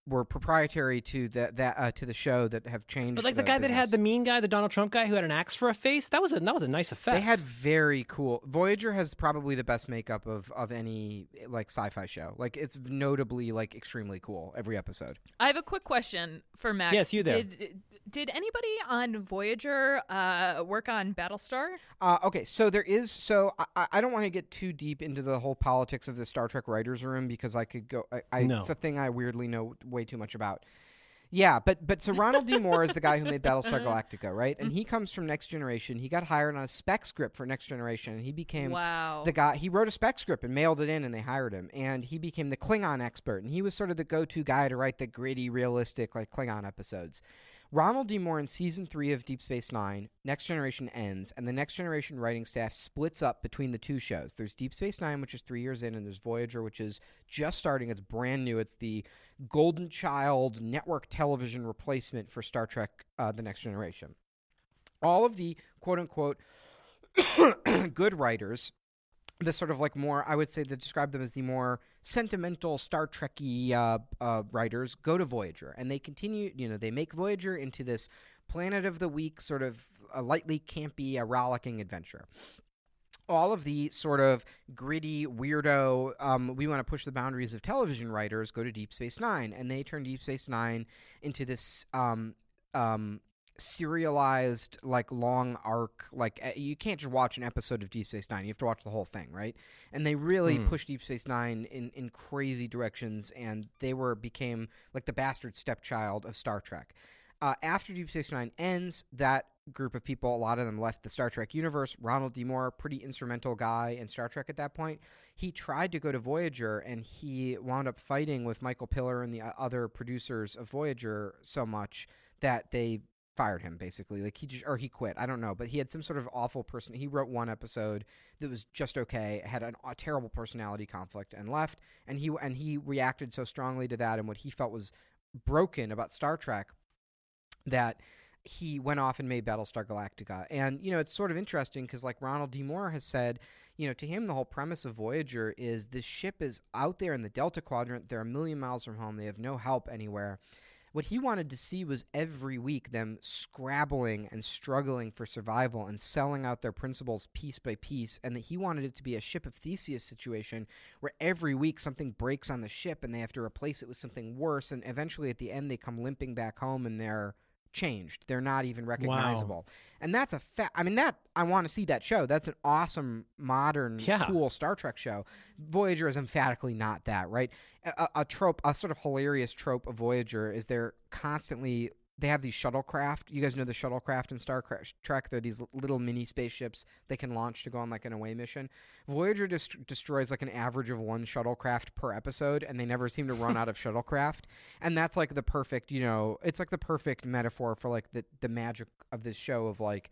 were proprietary to to the show that have changed. But like the guy that had the mean guy, the Donald Trump guy who had an axe for a face, that was a nice effect. They had very cool. Voyager has probably the best makeup of any like sci-fi show. Like it's notably like extremely cool every episode. I have a quick question for Max. Yes, you there. Did anybody on Voyager work on Battlestar? Okay, so there is. So I don't want to get too deep into the whole politics of the Star Trek writers' room because I could go. No. It's a thing I weirdly know way too much about. Yeah, but so Ronald D. Moore is the guy who made Battlestar Galactica, right? And he comes from Next Generation. He got hired on a spec script for Next Generation, and he became the guy. He wrote a spec script and mailed it in, and they hired him. And he became the Klingon expert, and he was sort of the go-to guy to write the gritty, realistic, like Klingon episodes. Ronald D. Moore in Season 3 of Deep Space Nine, Next Generation ends, and the Next Generation writing staff splits up between the two shows. There's Deep Space Nine, which is 3 years in, and there's Voyager, which is just starting. It's brand new. It's the golden child network television replacement for Star Trek, The Next Generation. All of the quote-unquote good writers, the sort of like more, I would say to describe them as the more sentimental Star Trek-y writers, go to Voyager. And they continue, they make Voyager into this Planet of the Week, sort of a lightly campy, rollicking adventure. All of the sort of gritty, weirdo, we want to push the boundaries of television writers go to Deep Space Nine. And they turn Deep Space Nine into this serialized, like, long arc. Like, you can't just watch an episode of Deep Space Nine. You have to watch the whole thing, right? And they really pushed Deep Space Nine in crazy directions, and they became like the bastard stepchild of Star Trek. After Deep Space Nine ends, that group of people, a lot of them left the Star Trek universe. Ronald D. Moore, pretty instrumental guy in Star Trek at that point. He tried to go to Voyager, and he wound up fighting with Michael Piller and the other producers of Voyager so much that they fired him, basically. Like he quit. I don't know, but he had some sort of awful person. He wrote one episode that was just okay, had a terrible personality conflict, and left. And he reacted so strongly to that and what he felt was broken about Star Trek that he went off and made Battlestar Galactica. And, it's sort of interesting because, like, Ronald D. Moore has said, to him, the whole premise of Voyager is this ship is out there in the Delta Quadrant. They're a million miles from home. They have no help anywhere. What he wanted to see was every week them scrabbling and struggling for survival and selling out their principles piece by piece, and that he wanted it to be a Ship of Theseus situation where every week something breaks on the ship and they have to replace it with something worse, and eventually at the end they come limping back home and they're changed. They're not even recognizable. Wow. And that's I want to see that show. That's an awesome, modern, cool Star Trek show. Voyager is emphatically not that, right? A trope, a sort of hilarious trope of Voyager is they have these shuttlecraft. You guys know the shuttlecraft in Star Trek? They're these little mini spaceships they can launch to go on like an away mission. Voyager destroys like an average of one shuttlecraft per episode, and they never seem to run out of shuttlecraft. And that's like the perfect, it's like the perfect metaphor for like the magic of this show of like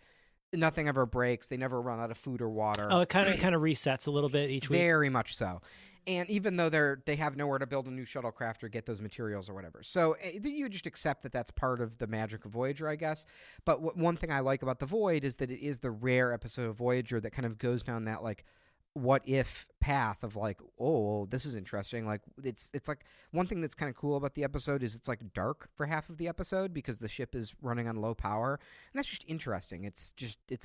nothing ever breaks. They never run out of food or water. Oh, it kind of resets a little bit each week. Very much so. And even though they have nowhere to build a new shuttlecraft or get those materials or whatever. So you just accept that that's part of the magic of Voyager, I guess. But one thing I like about The Void is that it is the rare episode of Voyager that kind of goes down that, like, what if path of like, oh, this is interesting. Like it's like one thing that's kind of cool about the episode is it's like dark for half of the episode because the ship is running on low power, and that's just interesting. It's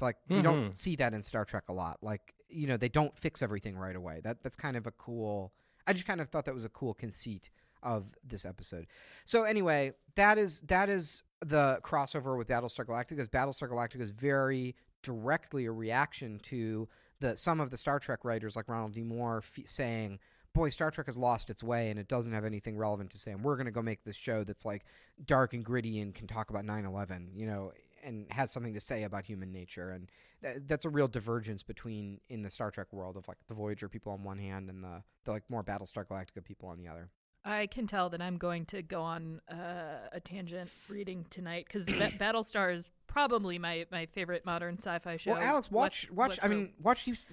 like you don't see that in Star Trek a lot. Like, they don't fix everything right away. That's kind of a cool. I just kind of thought that was a cool conceit of this episode. So anyway, that is the crossover with Battlestar Galactica. Because Battlestar Galactica is very directly a reaction to some of the Star Trek writers like Ronald D. Moore saying, boy, Star Trek has lost its way and it doesn't have anything relevant to say, and we're going to go make this show that's like dark and gritty and can talk about 9/11, and has something to say about human nature. And that's a real divergence in the Star Trek world of like the Voyager people on one hand and the like more Battlestar Galactica people on the other. I can tell that I'm going to go on a tangent reading tonight because Battlestar is probably my favorite modern sci-fi show. Well, Alex, watch.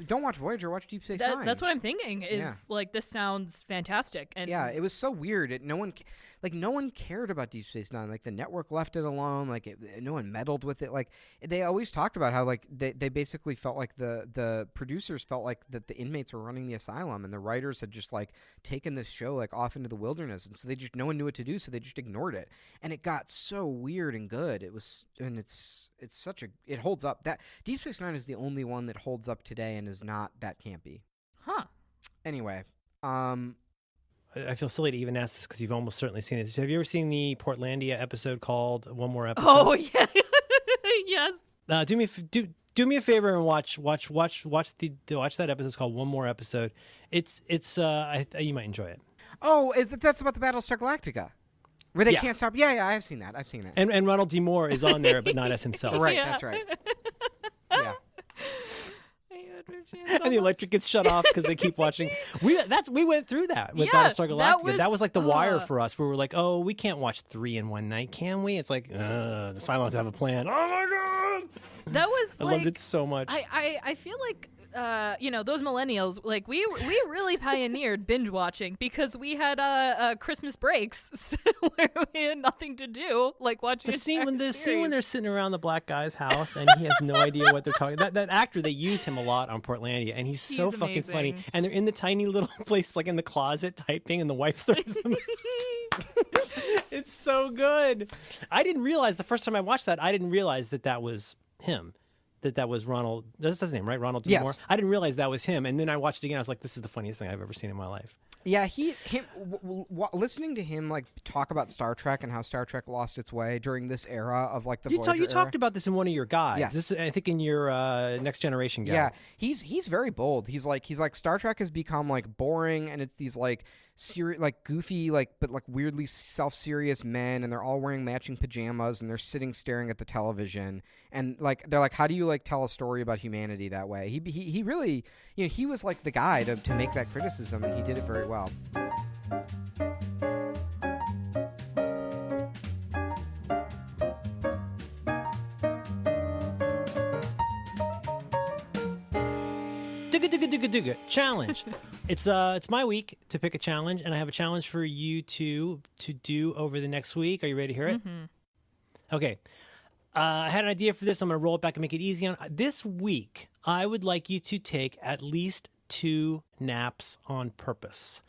Don't watch Voyager. Watch Deep Space Nine. That's what I'm thinking. Is like this sounds fantastic. And yeah, it was so weird. No one cared about Deep Space Nine. Like the network left it alone. Like no one meddled with it. Like they always talked about how like they basically felt like the producers felt like that the inmates were running the asylum, and the writers had just like taken this show like off into the wilderness, and so no one knew what to do, so they just ignored it, and it got so weird and good. It holds up. That Deep Space Nine is the only one that holds up today and is not that campy. Huh. Anyway, I feel silly to even ask this because you've almost certainly seen this. Have you ever seen the Portlandia episode called One More Episode? Oh yeah, yes. Do me a favor and watch that episode. It's called One More Episode. It's you might enjoy it. Oh, that's about the Battlestar Galactica. Where they can't stop. Yeah, I've seen that. And Ronald D. Moore is on there, but not as himself. Right, that's right. Yeah. And the electric gets shut off because they keep watching. We went through that with Battlestar Galactica. That was like the wire for us, where we're like, oh, we can't watch 3 in one night, can we? It's like, the Cylons have a plan. Oh my god, that was. I loved it so much. I feel like. Those millennials, like we really pioneered binge watching because we had Christmas breaks where we had nothing to do, like watching the scene when they're sitting around the black guy's house and he has no idea what they're talking. That actor, they use him a lot on Portlandia, and he's so fucking funny. And they're in the tiny little place, like in the closet, typing, and the wife throws them. It's so good. I didn't realize the first time I watched that. I didn't realize that was him. That was Ronald. That's his name, right? Ronald D. Moore. I didn't realize that was him, and then I watched it again. I was like, "This is the funniest thing I've ever seen in my life." Yeah, listening to him like talk about Star Trek and how Star Trek lost its way during this era of like the Voyager you talked era. about this in one of your guides. Yes. This, I think, in your Next Generation guide. Yeah, he's very bold. He's like Star Trek has become like boring, and it's these like goofy but weirdly self-serious men, and they're all wearing matching pajamas, and they're sitting staring at the television, and like they're like, how do you like tell a story about humanity that way? He really, he was like the guy to make that criticism, and he did it very well. Challenge. It's my week to pick a challenge, and I have a challenge for you to do over the next week. Are you ready to hear it? Mm-hmm. Okay. I had an idea for this. I'm going to roll it back and make it easy. This week, I would like you to take at least 2 naps on purpose.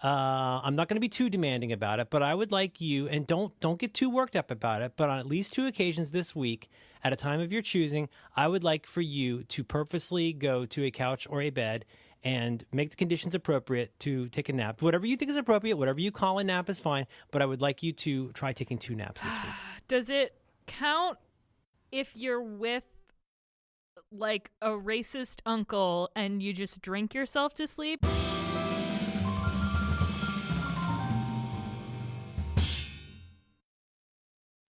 I'm not going to be too demanding about it, but I would like you, and don't get too worked up about it, but on at least 2 occasions this week, at a time of your choosing, I would like for you to purposely go to a couch or a bed and make the conditions appropriate to take a nap. Whatever you think is appropriate, whatever you call a nap is fine, but I would like you to try taking 2 naps this week. Does it count if you're with like a racist uncle and you just drink yourself to sleep?